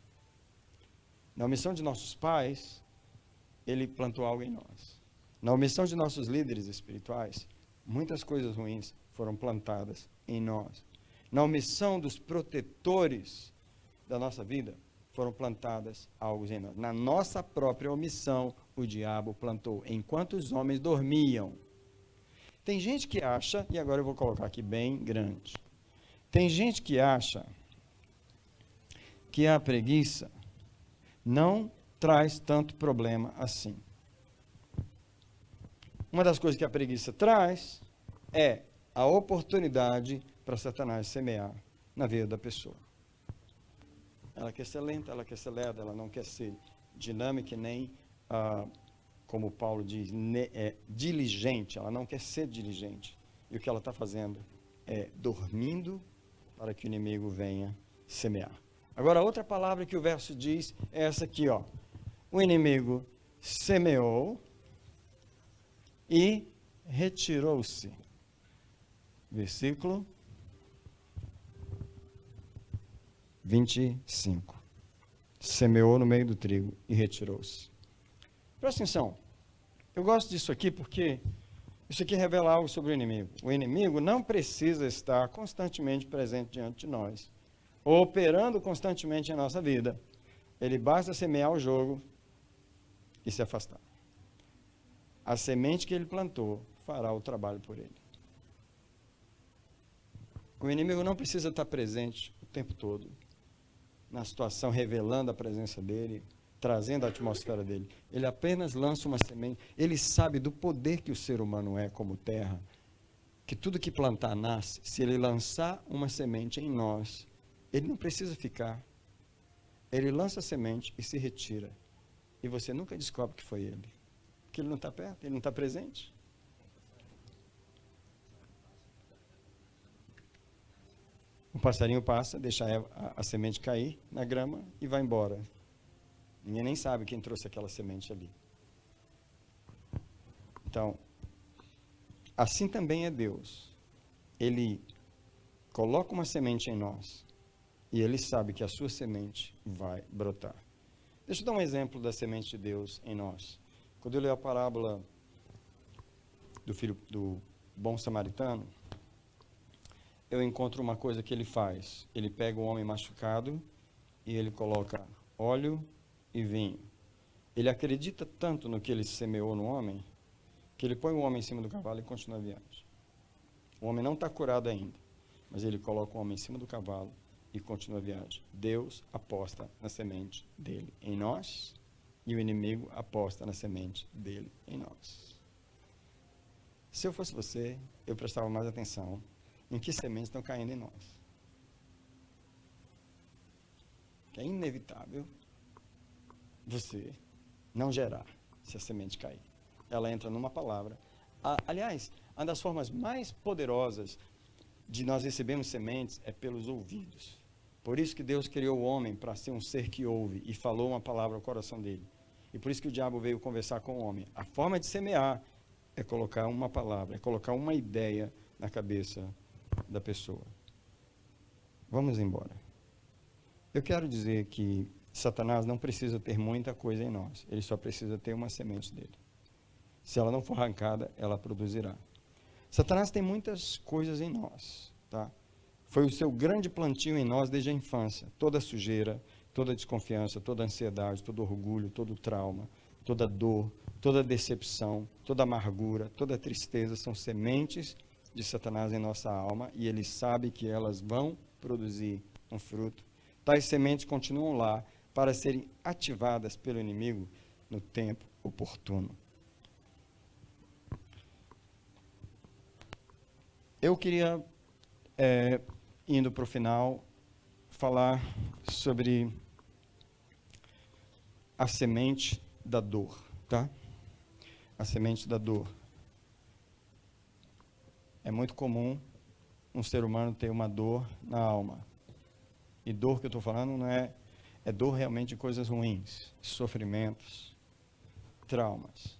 Na omissão de nossos pais, ele plantou algo em nós. Na omissão de nossos líderes espirituais, muitas coisas ruins foram plantadas em nós. Na omissão dos protetores da nossa vida, foram plantadas algo em nós. Na nossa própria omissão, o diabo plantou. Enquanto os homens dormiam. Tem gente que acha, e agora eu vou colocar aqui bem grande. Tem gente que acha que a preguiça não traz tanto problema assim. Uma das coisas que a preguiça traz é a oportunidade para Satanás semear na vida da pessoa. Ela quer ser lenta, ela quer ser lerda, ela não quer ser dinâmica nem, como Paulo diz, diligente. Ela não quer ser diligente. E o que ela está fazendo é dormindo para que o inimigo venha semear. Agora, a outra palavra que o verso diz é essa aqui, ó. O inimigo semeou e retirou-se. Versículo 25. Semeou no meio do trigo e retirou-se. Presta atenção. Eu gosto disso aqui porque isso aqui revela algo sobre o inimigo. O inimigo não precisa estar constantemente presente diante de nós, ou operando constantemente em nossa vida. Ele basta semear o jogo e se afastar. A semente que ele plantou fará o trabalho por ele. O inimigo não precisa estar presente o tempo todo na situação, revelando a presença dele, trazendo a atmosfera dele. Ele apenas lança uma semente. Ele sabe do poder que o ser humano é como terra, que tudo que plantar nasce. Se ele lançar uma semente em nós, ele não precisa ficar. Ele lança a semente e se retira. E você nunca descobre que foi ele. Porque ele não está perto, ele não está presente. O passarinho passa, deixa a semente cair na grama e vai embora. Ninguém nem sabe quem trouxe aquela semente ali. Então, assim também é Deus. Ele coloca uma semente em nós e ele sabe que a sua semente vai brotar. Deixa eu dar um exemplo da semente de Deus em nós. Quando eu leio a parábola do filho do bom samaritano, eu encontro uma coisa que ele faz. Ele pega um homem machucado e ele coloca óleo e vinho. Ele acredita tanto no que ele semeou no homem, que ele põe o homem em cima do cavalo e continua a viagem. O homem não está curado ainda, mas ele coloca o homem em cima do cavalo e continua a viagem. Deus aposta na semente dele em nós e o inimigo aposta na semente dele em nós. Se eu fosse você, eu prestava mais atenção em que sementes estão caindo em nós. Que é inevitável você não gerar se a semente cair. Ela entra numa palavra. Aliás, uma das formas mais poderosas de nós recebermos sementes é pelos ouvidos. Por isso que Deus criou o homem para ser um ser que ouve e falou uma palavra ao coração dele. E por isso que o diabo veio conversar com o homem. A forma de semear é colocar uma palavra, é colocar uma ideia na cabeça da pessoa. Vamos embora. Eu quero dizer que Satanás não precisa ter muita coisa em nós. Ele só precisa ter uma semente dele. Se ela não for arrancada, ela produzirá. Satanás tem muitas coisas em nós, tá? Foi o seu grande plantio em nós desde a infância. Toda sujeira, toda desconfiança, toda ansiedade, todo orgulho, todo trauma, toda dor, toda decepção, toda amargura, toda tristeza são sementes de Satanás em nossa alma e ele sabe que elas vão produzir um fruto. Tais sementes continuam lá para serem ativadas pelo inimigo no tempo oportuno. Eu queria, indo para o final, falar sobre a semente da dor, tá? A semente da dor. É muito comum um ser humano ter uma dor na alma. E dor que eu estou falando não é dor realmente de coisas ruins, sofrimentos, traumas,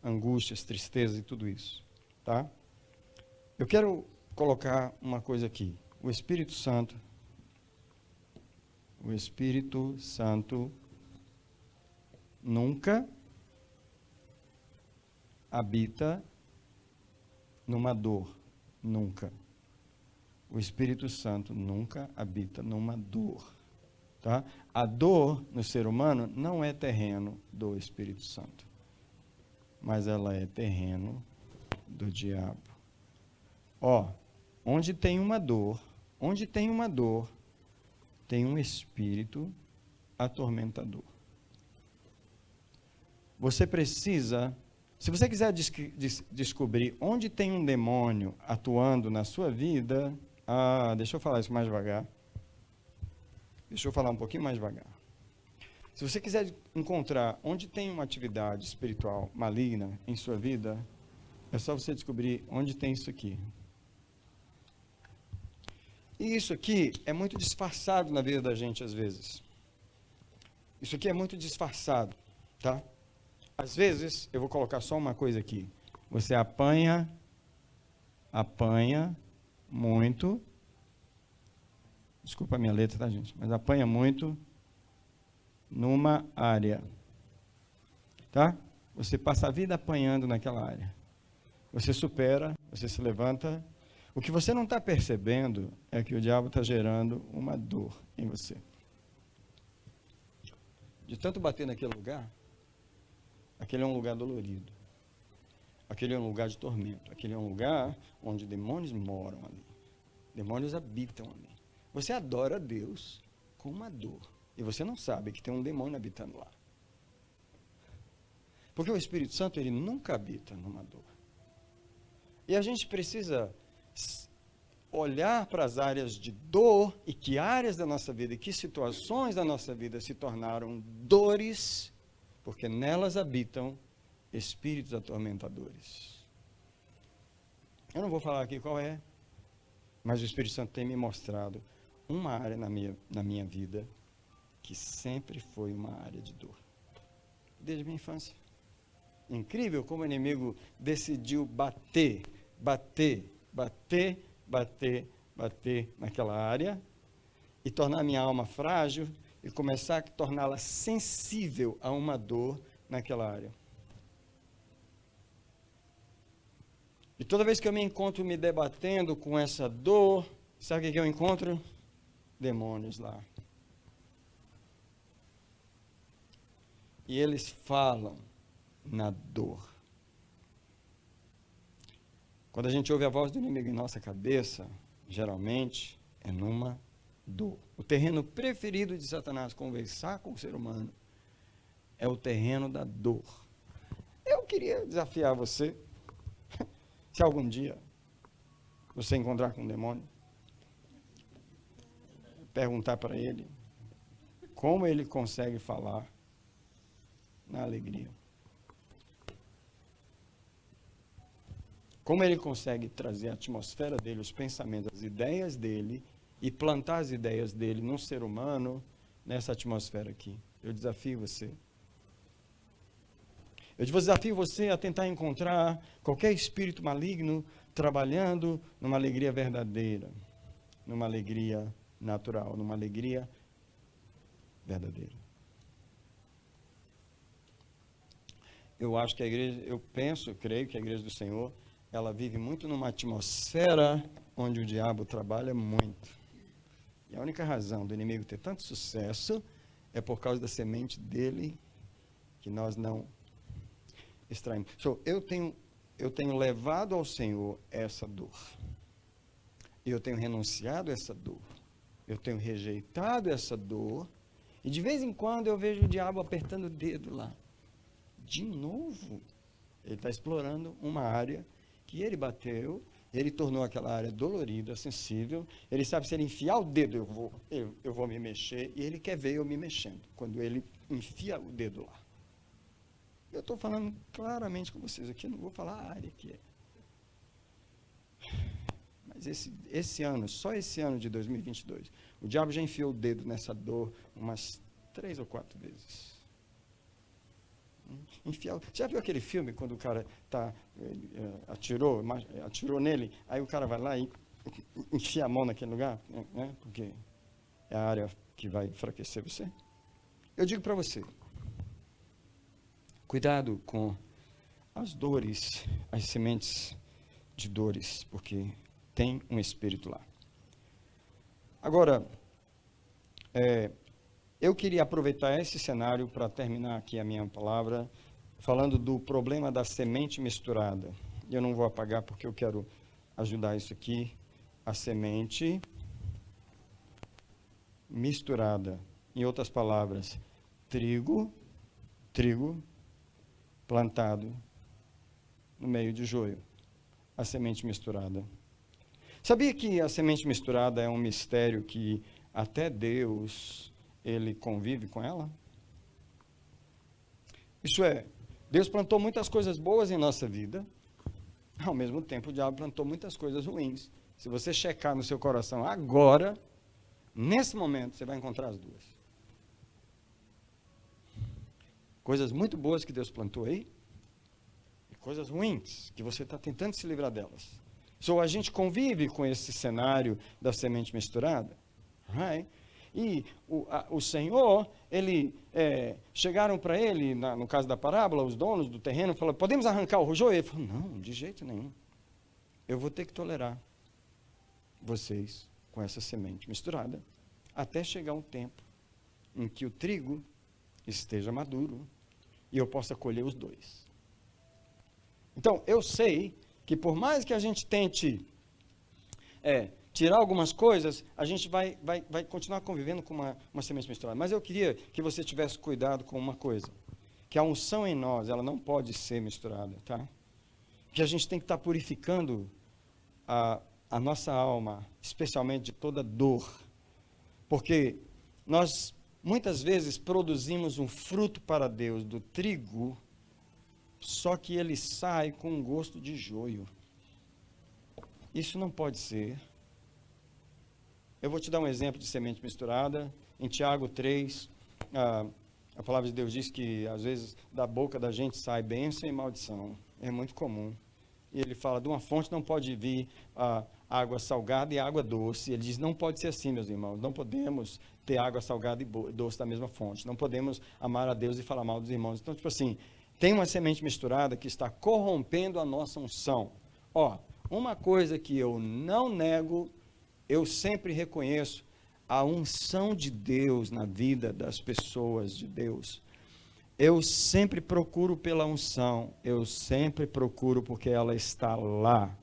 angústias, tristezas e tudo isso, tá? Eu quero colocar uma coisa aqui. O Espírito Santo nunca habita numa dor, nunca. O Espírito Santo nunca habita numa dor, tá? A dor no ser humano não é terreno do Espírito Santo, mas ela é terreno do diabo. Onde tem uma dor, tem um espírito atormentador. Você precisa, se você quiser descobrir onde tem um demônio atuando na sua vida, deixa eu falar isso mais devagar. Deixa eu falar um pouquinho mais devagar. Se você quiser encontrar onde tem uma atividade espiritual maligna em sua vida, é só você descobrir onde tem isso aqui. E isso aqui é muito disfarçado na vida da gente às vezes. Isso aqui é muito disfarçado, tá? Às vezes, eu vou colocar só uma coisa aqui. Você apanha muito. Desculpa a minha letra, tá, gente? Mas apanha muito numa área. Tá? Você passa a vida apanhando naquela área. Você supera, você se levanta. O que você não está percebendo é que o diabo está gerando uma dor em você. De tanto bater naquele lugar, aquele é um lugar dolorido. Aquele é um lugar de tormento. Aquele é um lugar onde demônios moram ali. Demônios habitam ali. Você adora Deus com uma dor. E você não sabe que tem um demônio habitando lá. Porque o Espírito Santo, ele nunca habita numa dor. E a gente precisa olhar para as áreas de dor e que áreas da nossa vida e que situações da nossa vida se tornaram dores, porque nelas habitam espíritos atormentadores. Eu não vou falar aqui qual é, mas o Espírito Santo tem me mostrado uma área na minha vida que sempre foi uma área de dor, desde a minha infância. Incrível como o inimigo decidiu bater naquela área e tornar a minha alma frágil e começar a torná-la sensível a uma dor naquela área. E toda vez que eu me encontro me debatendo com essa dor, sabe o que eu encontro? Demônios lá. E eles falam na dor. Quando a gente ouve a voz do inimigo em nossa cabeça, geralmente é numa dor. O terreno preferido de Satanás conversar com o ser humano é o terreno da dor. Eu queria desafiar você, se algum dia você encontrar com um demônio, perguntar para ele como ele consegue falar na alegria. Como ele consegue trazer a atmosfera dele, os pensamentos, as ideias dele e plantar as ideias dele num ser humano nessa atmosfera aqui. Eu desafio você. Eu desafio você a tentar encontrar qualquer espírito maligno trabalhando numa alegria verdadeira, numa alegria natural, numa alegria verdadeira. Eu acho que a igreja, creio que a igreja do Senhor ela vive muito numa atmosfera onde o diabo trabalha muito. E a única razão do inimigo ter tanto sucesso é por causa da semente dele que nós não extraímos. Eu tenho levado ao Senhor essa dor. Eu tenho renunciado a essa dor. Eu tenho rejeitado essa dor. E de vez em quando eu vejo o diabo apertando o dedo lá. De novo, ele está explorando uma área que ele bateu, ele tornou aquela área dolorida, sensível. Ele sabe, se ele enfiar o dedo, eu vou me mexer, e ele quer ver eu me mexendo, quando ele enfia o dedo lá. Eu estou falando claramente com vocês aqui, não vou falar a área que é. Mas esse ano, só esse ano de 2022, o diabo já enfiou o dedo nessa dor umas 3 ou 4 vezes. Já viu aquele filme quando o cara atirou nele, aí o cara vai lá e enfia a mão naquele lugar, né? Porque é a área que vai enfraquecer você? Eu digo para você, cuidado com as dores, as sementes de dores, porque tem um espírito lá. Agora, eu queria aproveitar esse cenário para terminar aqui a minha palavra, falando do problema da semente misturada. Eu não vou apagar porque eu quero ajudar isso aqui. A semente misturada. Em outras palavras, trigo plantado no meio de joio. A semente misturada. Sabia que a semente misturada é um mistério que até Deus, ele convive com ela? Isso é, Deus plantou muitas coisas boas em nossa vida, ao mesmo tempo o diabo plantou muitas coisas ruins. Se você checar no seu coração agora, nesse momento, você vai encontrar as duas. Coisas muito boas que Deus plantou aí, e coisas ruins, que você está tentando se livrar delas. A gente convive com esse cenário da semente misturada, right? E o Senhor, chegaram para ele, no caso da parábola, os donos do terreno, falaram, podemos arrancar o joio? Ele falou, não, de jeito nenhum. Eu vou ter que tolerar vocês com essa semente misturada, até chegar um tempo em que o trigo esteja maduro e eu possa colher os dois. Então, eu sei que por mais que a gente tente tirar algumas coisas, a gente vai continuar convivendo com uma semente misturada. Mas eu queria que você tivesse cuidado com uma coisa, que a unção em nós, ela não pode ser misturada, tá? Que a gente tem que estar purificando a nossa alma, especialmente de toda dor, porque nós muitas vezes produzimos um fruto para Deus do trigo, só que ele sai com um gosto de joio. Isso não pode ser. Eu vou te dar um exemplo de semente misturada. Em Tiago 3, a palavra de Deus diz que às vezes da boca da gente sai bênção e maldição. É muito comum. E ele fala, de uma fonte não pode vir água salgada e água doce. Ele diz, não pode ser assim, meus irmãos. Não podemos ter água salgada e doce da mesma fonte. Não podemos amar a Deus e falar mal dos irmãos. Então, tipo assim, tem uma semente misturada que está corrompendo a nossa unção. Uma coisa que eu não nego, eu sempre reconheço a unção de Deus na vida das pessoas de Deus. Eu sempre procuro pela unção, eu sempre procuro porque ela está lá.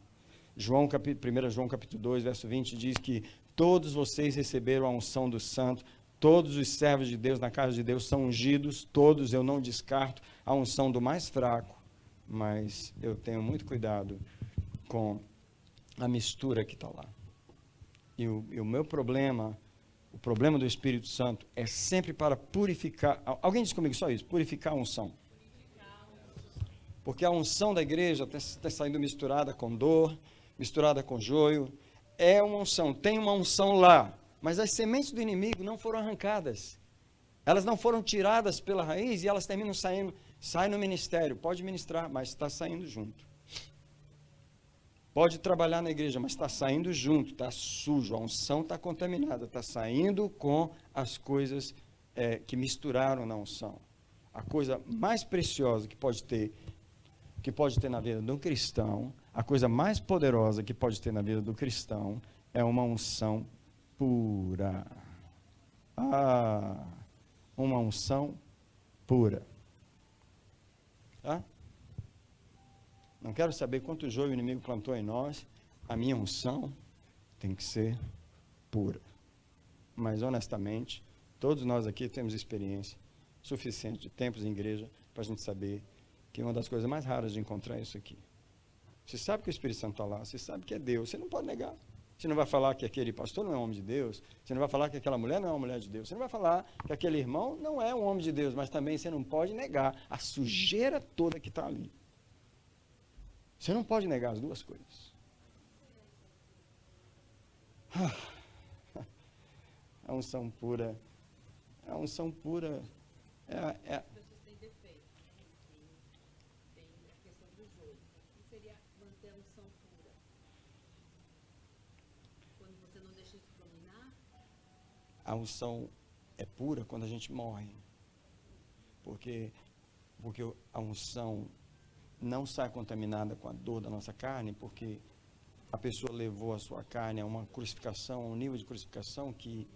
1 João capítulo 2, verso 20 diz que todos vocês receberam a unção do santo, todos os servos de Deus na casa de Deus são ungidos, todos, eu não descarto a unção do mais fraco, mas eu tenho muito cuidado com a mistura que está lá. E o meu problema, o problema do Espírito Santo é sempre para purificar. Alguém diz comigo só isso, purificar a unção. Porque a unção da igreja está saindo misturada com dor, misturada com joio. É uma unção, tem uma unção lá, mas as sementes do inimigo não foram arrancadas. Elas não foram tiradas pela raiz e elas terminam saindo. Sai no ministério, pode ministrar, mas está saindo junto. Pode trabalhar na igreja, mas está saindo junto, está sujo, a unção está contaminada, está saindo com as coisas que misturaram na unção. A coisa mais preciosa que pode ter na vida de um cristão A coisa mais poderosa que pode ter na vida do cristão é uma unção pura. Uma unção pura. Tá? Não quero saber quanto joio o inimigo plantou em nós. A minha unção tem que ser pura. Mas, honestamente, todos nós aqui temos experiência suficiente de tempos em igreja para a gente saber que uma das coisas mais raras de encontrar é isso aqui. Você sabe que o Espírito Santo está lá, você sabe que é Deus, você não pode negar. Você não vai falar que aquele pastor não é um homem de Deus, você não vai falar que aquela mulher não é uma mulher de Deus, você não vai falar que aquele irmão não é um homem de Deus, mas também você não pode negar a sujeira toda que está ali. Você não pode negar as duas coisas. A unção pura, a unção pura As pessoas têm defeito, tem a questão do joio. O que seria manter a unção pura? Quando você não deixa isso dominar? a unção é pura quando a gente morre. Porque a unção não sai contaminada com a dor da nossa carne, porque a pessoa levou a sua carne a uma crucificação, a um nível de crucificação que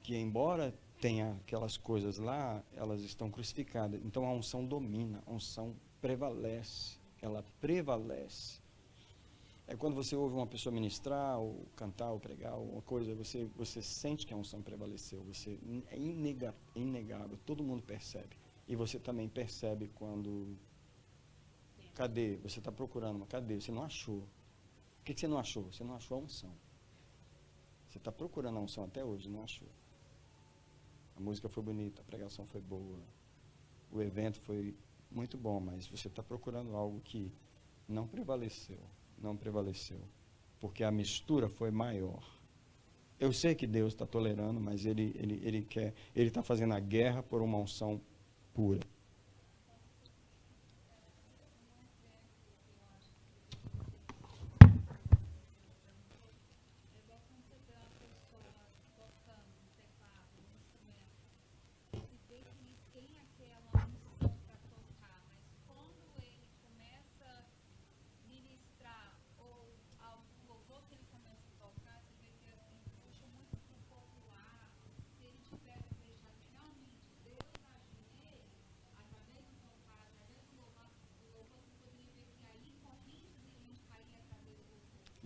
embora tenha aquelas coisas lá, elas estão crucificadas. Então a unção domina, a unção prevalece, ela prevalece. É quando você ouve uma pessoa ministrar, ou cantar, ou pregar, alguma coisa, você sente que a unção prevaleceu, é inegável, todo mundo percebe. E você também percebe quando, cadê? Você está procurando uma, cadê? Você não achou. O que você não achou? Você não achou a unção. Você está procurando a unção até hoje, não achou. A música foi bonita, a pregação foi boa, o evento foi muito bom, mas você está procurando algo que não prevaleceu, porque a mistura foi maior. Eu sei que Deus está tolerando, mas ele está fazendo a guerra por uma unção pura.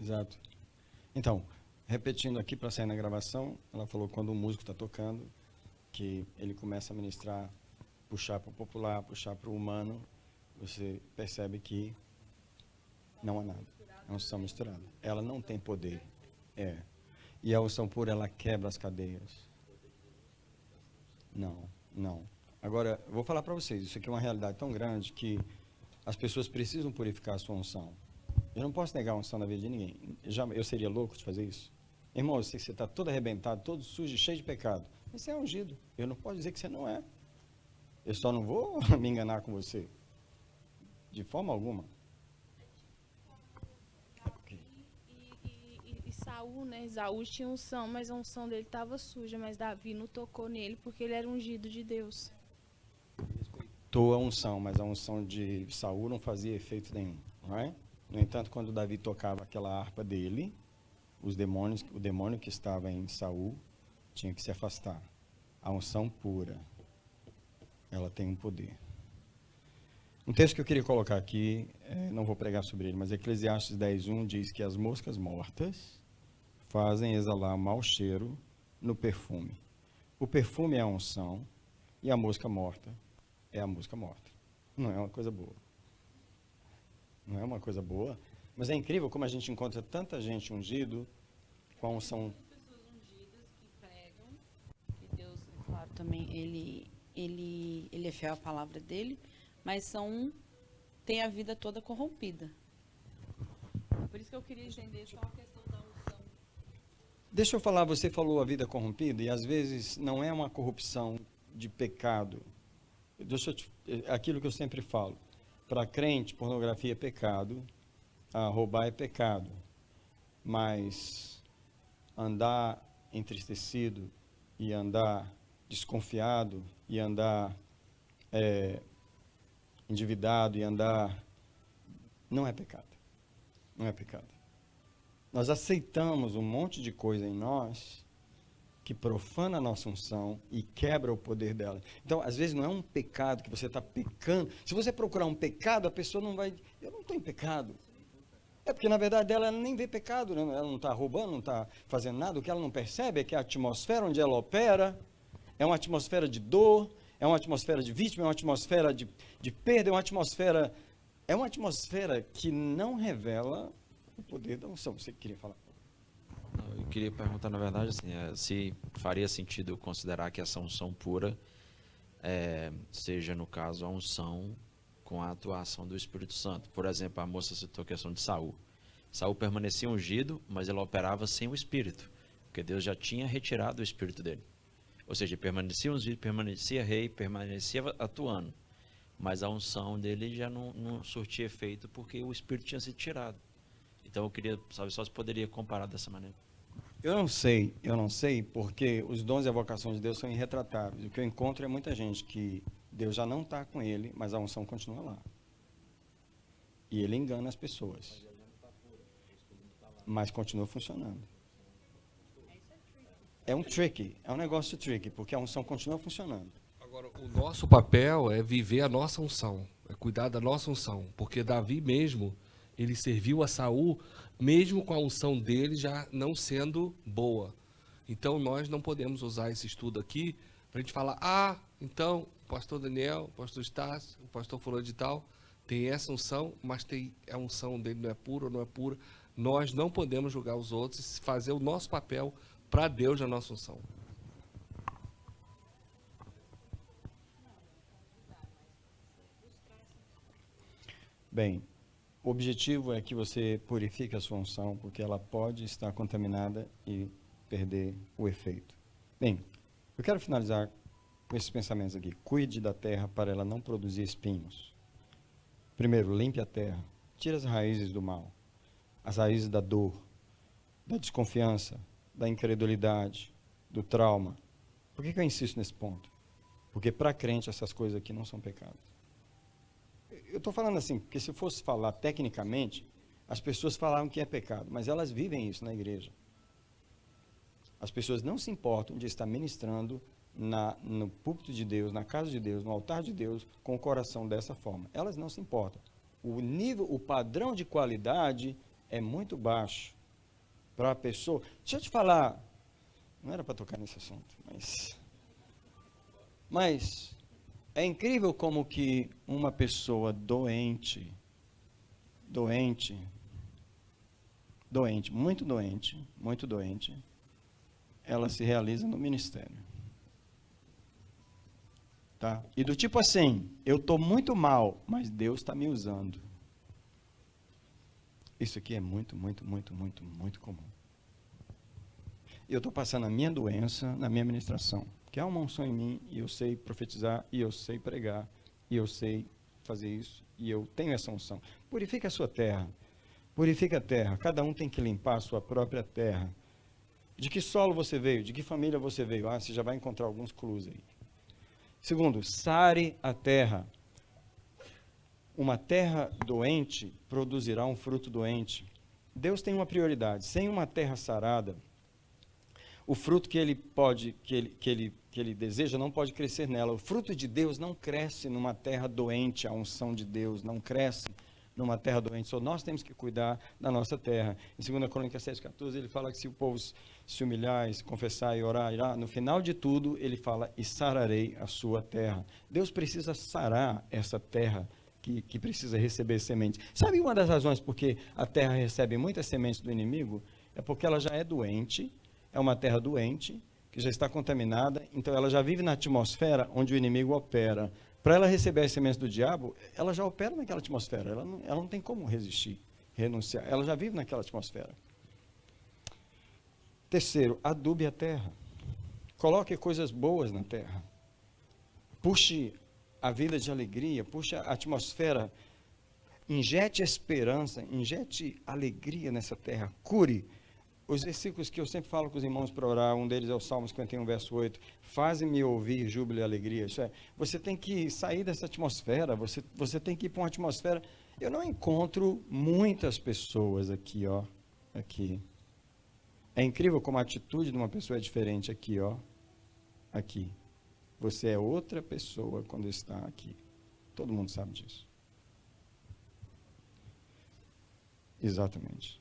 Exato. Então, repetindo aqui para sair na gravação, ela falou quando o músico está tocando, que ele começa a ministrar, puxar para o popular, puxar para o humano, você percebe que não há nada. É uma unção misturada. Ela não tem poder. E a unção pura, ela quebra as cadeias. Não. Agora, eu vou falar para vocês, isso aqui é uma realidade tão grande que as pessoas precisam purificar a sua unção. Eu não posso negar a unção na vida de ninguém. Eu seria louco de fazer isso. Irmão, eu sei que você está todo arrebentado, todo sujo, cheio de pecado. Mas você é ungido. Eu não posso dizer que você não é. Eu só não vou me enganar com você. De forma alguma. E Saul, né? Saul tinha unção, mas a unção dele estava suja. Mas Davi não tocou nele porque ele era ungido de Deus. Respeitou a unção, mas a unção de Saul não fazia efeito nenhum. Não é? No entanto, quando Davi tocava aquela harpa dele, o demônio que estava em Saul tinha que se afastar. A unção pura, ela tem um poder. Um texto que eu queria colocar aqui, não vou pregar sobre ele, mas Eclesiastes 10:1 diz que as moscas mortas fazem exalar mau cheiro no perfume. O perfume é a unção e a mosca morta é a mosca morta. Não é uma coisa boa. Não é uma coisa boa, mas é incrível como a gente encontra tanta gente ungido com a unção. Pessoas ungidas que pregam, que Deus, claro, também ele é fiel à palavra dele, mas tem a vida toda corrompida. Por isso que eu queria entender só a questão da unção. Deixa eu falar, você falou a vida corrompida, e às vezes não é uma corrupção de pecado. Aquilo que eu sempre falo. Para crente, pornografia é pecado, roubar é pecado, mas andar entristecido e andar desconfiado e andar endividado e andar não é pecado. Não é pecado. Nós aceitamos um monte de coisa em nós que profana a nossa unção e quebra o poder dela. Então, às vezes, não é um pecado que você está pecando. Se você procurar um pecado, a pessoa não vai... Eu não estou em pecado. É porque, na verdade, ela nem vê pecado. Né? Ela não está roubando, não está fazendo nada. O que ela não percebe é que a atmosfera onde ela opera é uma atmosfera de dor, é uma atmosfera de vítima, é uma atmosfera de perda, é uma atmosfera que não revela o poder da unção. Você queria falar? Eu queria perguntar, na verdade, assim, se faria sentido considerar que essa unção pura seja, no caso, a unção com a atuação do Espírito Santo. Por exemplo, a moça citou a questão de Saul. Saul permanecia ungido, mas ele operava sem o Espírito, porque Deus já tinha retirado o Espírito dele. Ou seja, ele permanecia ungido, permanecia rei, permanecia atuando, mas a unção dele já não surtia efeito porque o Espírito tinha sido tirado. Então eu queria saber só se poderia comparar dessa maneira. Eu não sei, porque os dons e a vocação de Deus são irretratáveis. O que eu encontro é muita gente que Deus já não está com ele, mas a unção continua lá. E ele engana as pessoas. Mas continua funcionando. É um tricky, é um negócio tricky, porque a unção continua funcionando. Agora, o nosso papel é viver a nossa unção, é cuidar da nossa unção, porque Davi mesmo, ele serviu a Saul, mesmo com a unção dele já não sendo boa. Então, nós não podemos usar esse estudo aqui para a gente falar, então, o pastor Daniel, o pastor Estácio, o pastor fulano de tal, tem essa unção, mas a unção dele não é pura ou não é pura. Nós não podemos julgar os outros e fazer o nosso papel para Deus na nossa unção. Bem, o objetivo é que você purifique a sua unção, porque ela pode estar contaminada e perder o efeito. Bem, eu quero finalizar com esses pensamentos aqui. Cuide da terra para ela não produzir espinhos. Primeiro, limpe a terra. Tire as raízes do mal, as raízes da dor, da desconfiança, da incredulidade, do trauma. Por que eu insisto nesse ponto? Porque para crente essas coisas aqui não são pecados. Eu estou falando assim, porque se fosse falar tecnicamente, as pessoas falavam que é pecado, mas elas vivem isso na igreja. As pessoas não se importam de estar ministrando no púlpito de Deus, na casa de Deus, no altar de Deus, com o coração dessa forma. Elas não se importam. O padrão de qualidade é muito baixo para a pessoa. Deixa eu te falar, não era para tocar nesse assunto, mas é incrível como que uma pessoa doente, muito doente, ela se realiza no ministério. Tá? E do tipo assim, eu estou muito mal, mas Deus está me usando. Isso aqui é muito comum. Eu estou passando a minha doença na minha ministração, que há uma unção em mim, e eu sei profetizar, e eu sei pregar, e eu sei fazer isso, e eu tenho essa unção. Purifica a sua terra, purifica a terra, cada um tem que limpar a sua própria terra. De que solo você veio, de que família você veio? Você já vai encontrar alguns clus aí. Segundo, sare a terra. Uma terra doente produzirá um fruto doente. Deus tem uma prioridade. Sem uma terra sarada, o fruto que ele deseja não pode crescer nela. O fruto de Deus não cresce numa terra doente. A unção de Deus não cresce numa terra doente. Só nós temos que cuidar da nossa terra. Em 2 Crônicas 7,14, ele fala que se o povo se humilhar, se confessar e orar, irá, no final de tudo, ele fala, e sararei a sua terra. Deus precisa sarar essa terra que precisa receber sementes. Sabe uma das razões porque a terra recebe muitas sementes do inimigo? É porque ela já é doente, é uma terra doente, que já está contaminada, então ela já vive na atmosfera onde o inimigo opera. Para ela receber as sementes do diabo, ela já opera naquela atmosfera, ela não tem como resistir, renunciar, ela já vive naquela atmosfera. Terceiro, adube a terra, coloque coisas boas na terra, puxe a vida de alegria, puxe a atmosfera, injete esperança, injete alegria nessa terra, cure. Os versículos que eu sempre falo com os irmãos para orar, um deles é o Salmo 51, verso 8, faze-me ouvir júbilo e alegria. Isso é, você tem que sair dessa atmosfera, você tem que ir para uma atmosfera, Eu não encontro muitas pessoas aqui, ó, aqui. É incrível como a atitude de uma pessoa é diferente aqui, ó, aqui. Você é outra pessoa quando está aqui. Todo mundo sabe disso. Exatamente.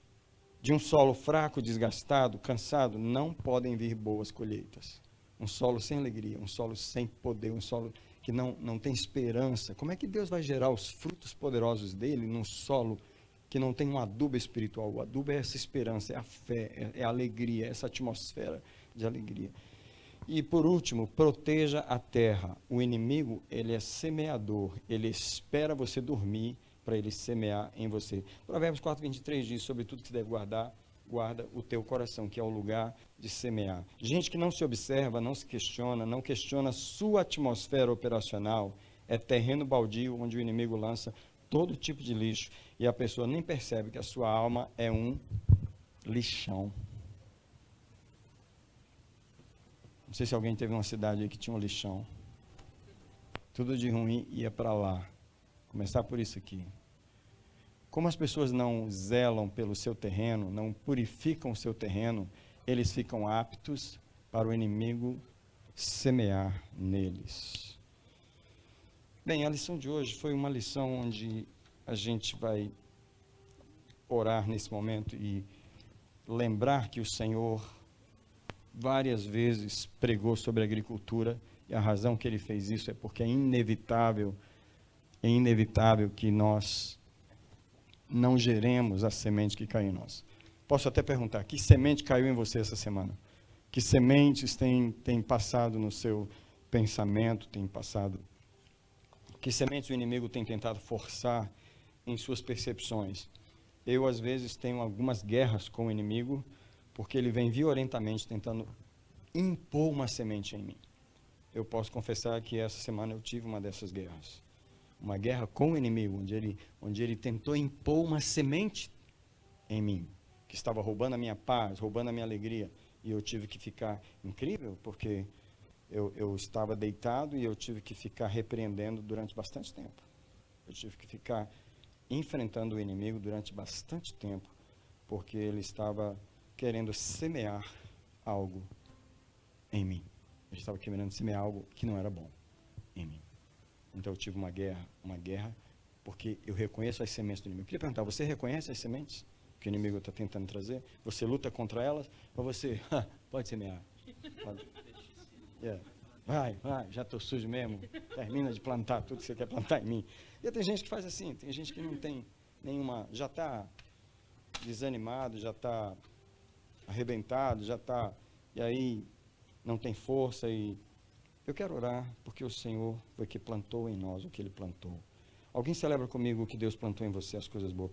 De um solo fraco, desgastado, cansado, não podem vir boas colheitas. Um solo sem alegria, um solo sem poder, um solo que não tem esperança. Como é que Deus vai gerar os frutos poderosos dele num solo que não tem um adubo espiritual? O adubo é essa esperança, é a fé, é a alegria, é essa atmosfera de alegria. E por último, proteja a terra. O inimigo, ele é semeador, ele espera você dormir para ele semear em você. Provérbios 4:23 diz, sobre tudo que você deve guardar, guarda o teu coração, que é o lugar de semear. Gente que não se observa, não se questiona, não questiona sua atmosfera operacional, é terreno baldio onde o inimigo lança todo tipo de lixo e a pessoa nem percebe que a sua alma é um lixão. Não sei se alguém teve uma cidade aí que tinha um lixão. Tudo de ruim ia para lá. Começar por isso aqui. Como as pessoas não zelam pelo seu terreno, não purificam o seu terreno, eles ficam aptos para o inimigo semear neles. Bem, a lição de hoje foi uma lição onde a gente vai orar nesse momento e lembrar que o Senhor várias vezes pregou sobre agricultura, e a razão que ele fez isso é porque é inevitável que nós não geremos a semente que caiu em nós. Posso até perguntar, que semente caiu em você essa semana? Que sementes tem passado no seu pensamento, que sementes o inimigo tem tentado forçar em suas percepções? Eu, às vezes, tenho algumas guerras com o inimigo, porque ele vem violentamente tentando impor uma semente em mim. Eu posso confessar que essa semana eu tive uma dessas guerras. Uma guerra com o inimigo, onde ele tentou impor uma semente em mim, que estava roubando a minha paz, roubando a minha alegria. E eu tive que ficar incrível, porque eu estava deitado e eu tive que ficar repreendendo durante bastante tempo. Eu tive que ficar enfrentando o inimigo durante bastante tempo, porque ele estava querendo semear algo em mim. Ele estava querendo semear algo que não era bom em mim. Então eu tive uma guerra, porque eu reconheço as sementes do inimigo. Eu queria perguntar, você reconhece as sementes que o inimigo está tentando trazer? Você luta contra elas? Ou você, pode semear? Pode. Yeah. Vai, já estou sujo mesmo. Termina de plantar tudo que você quer plantar em mim. E tem gente que faz assim, tem gente que não tem nenhuma, já está desanimado, já está arrebentado, e aí não tem força. E eu quero orar, porque o Senhor foi que plantou em nós o que Ele plantou. Alguém celebra comigo o que Deus plantou em você, as coisas boas?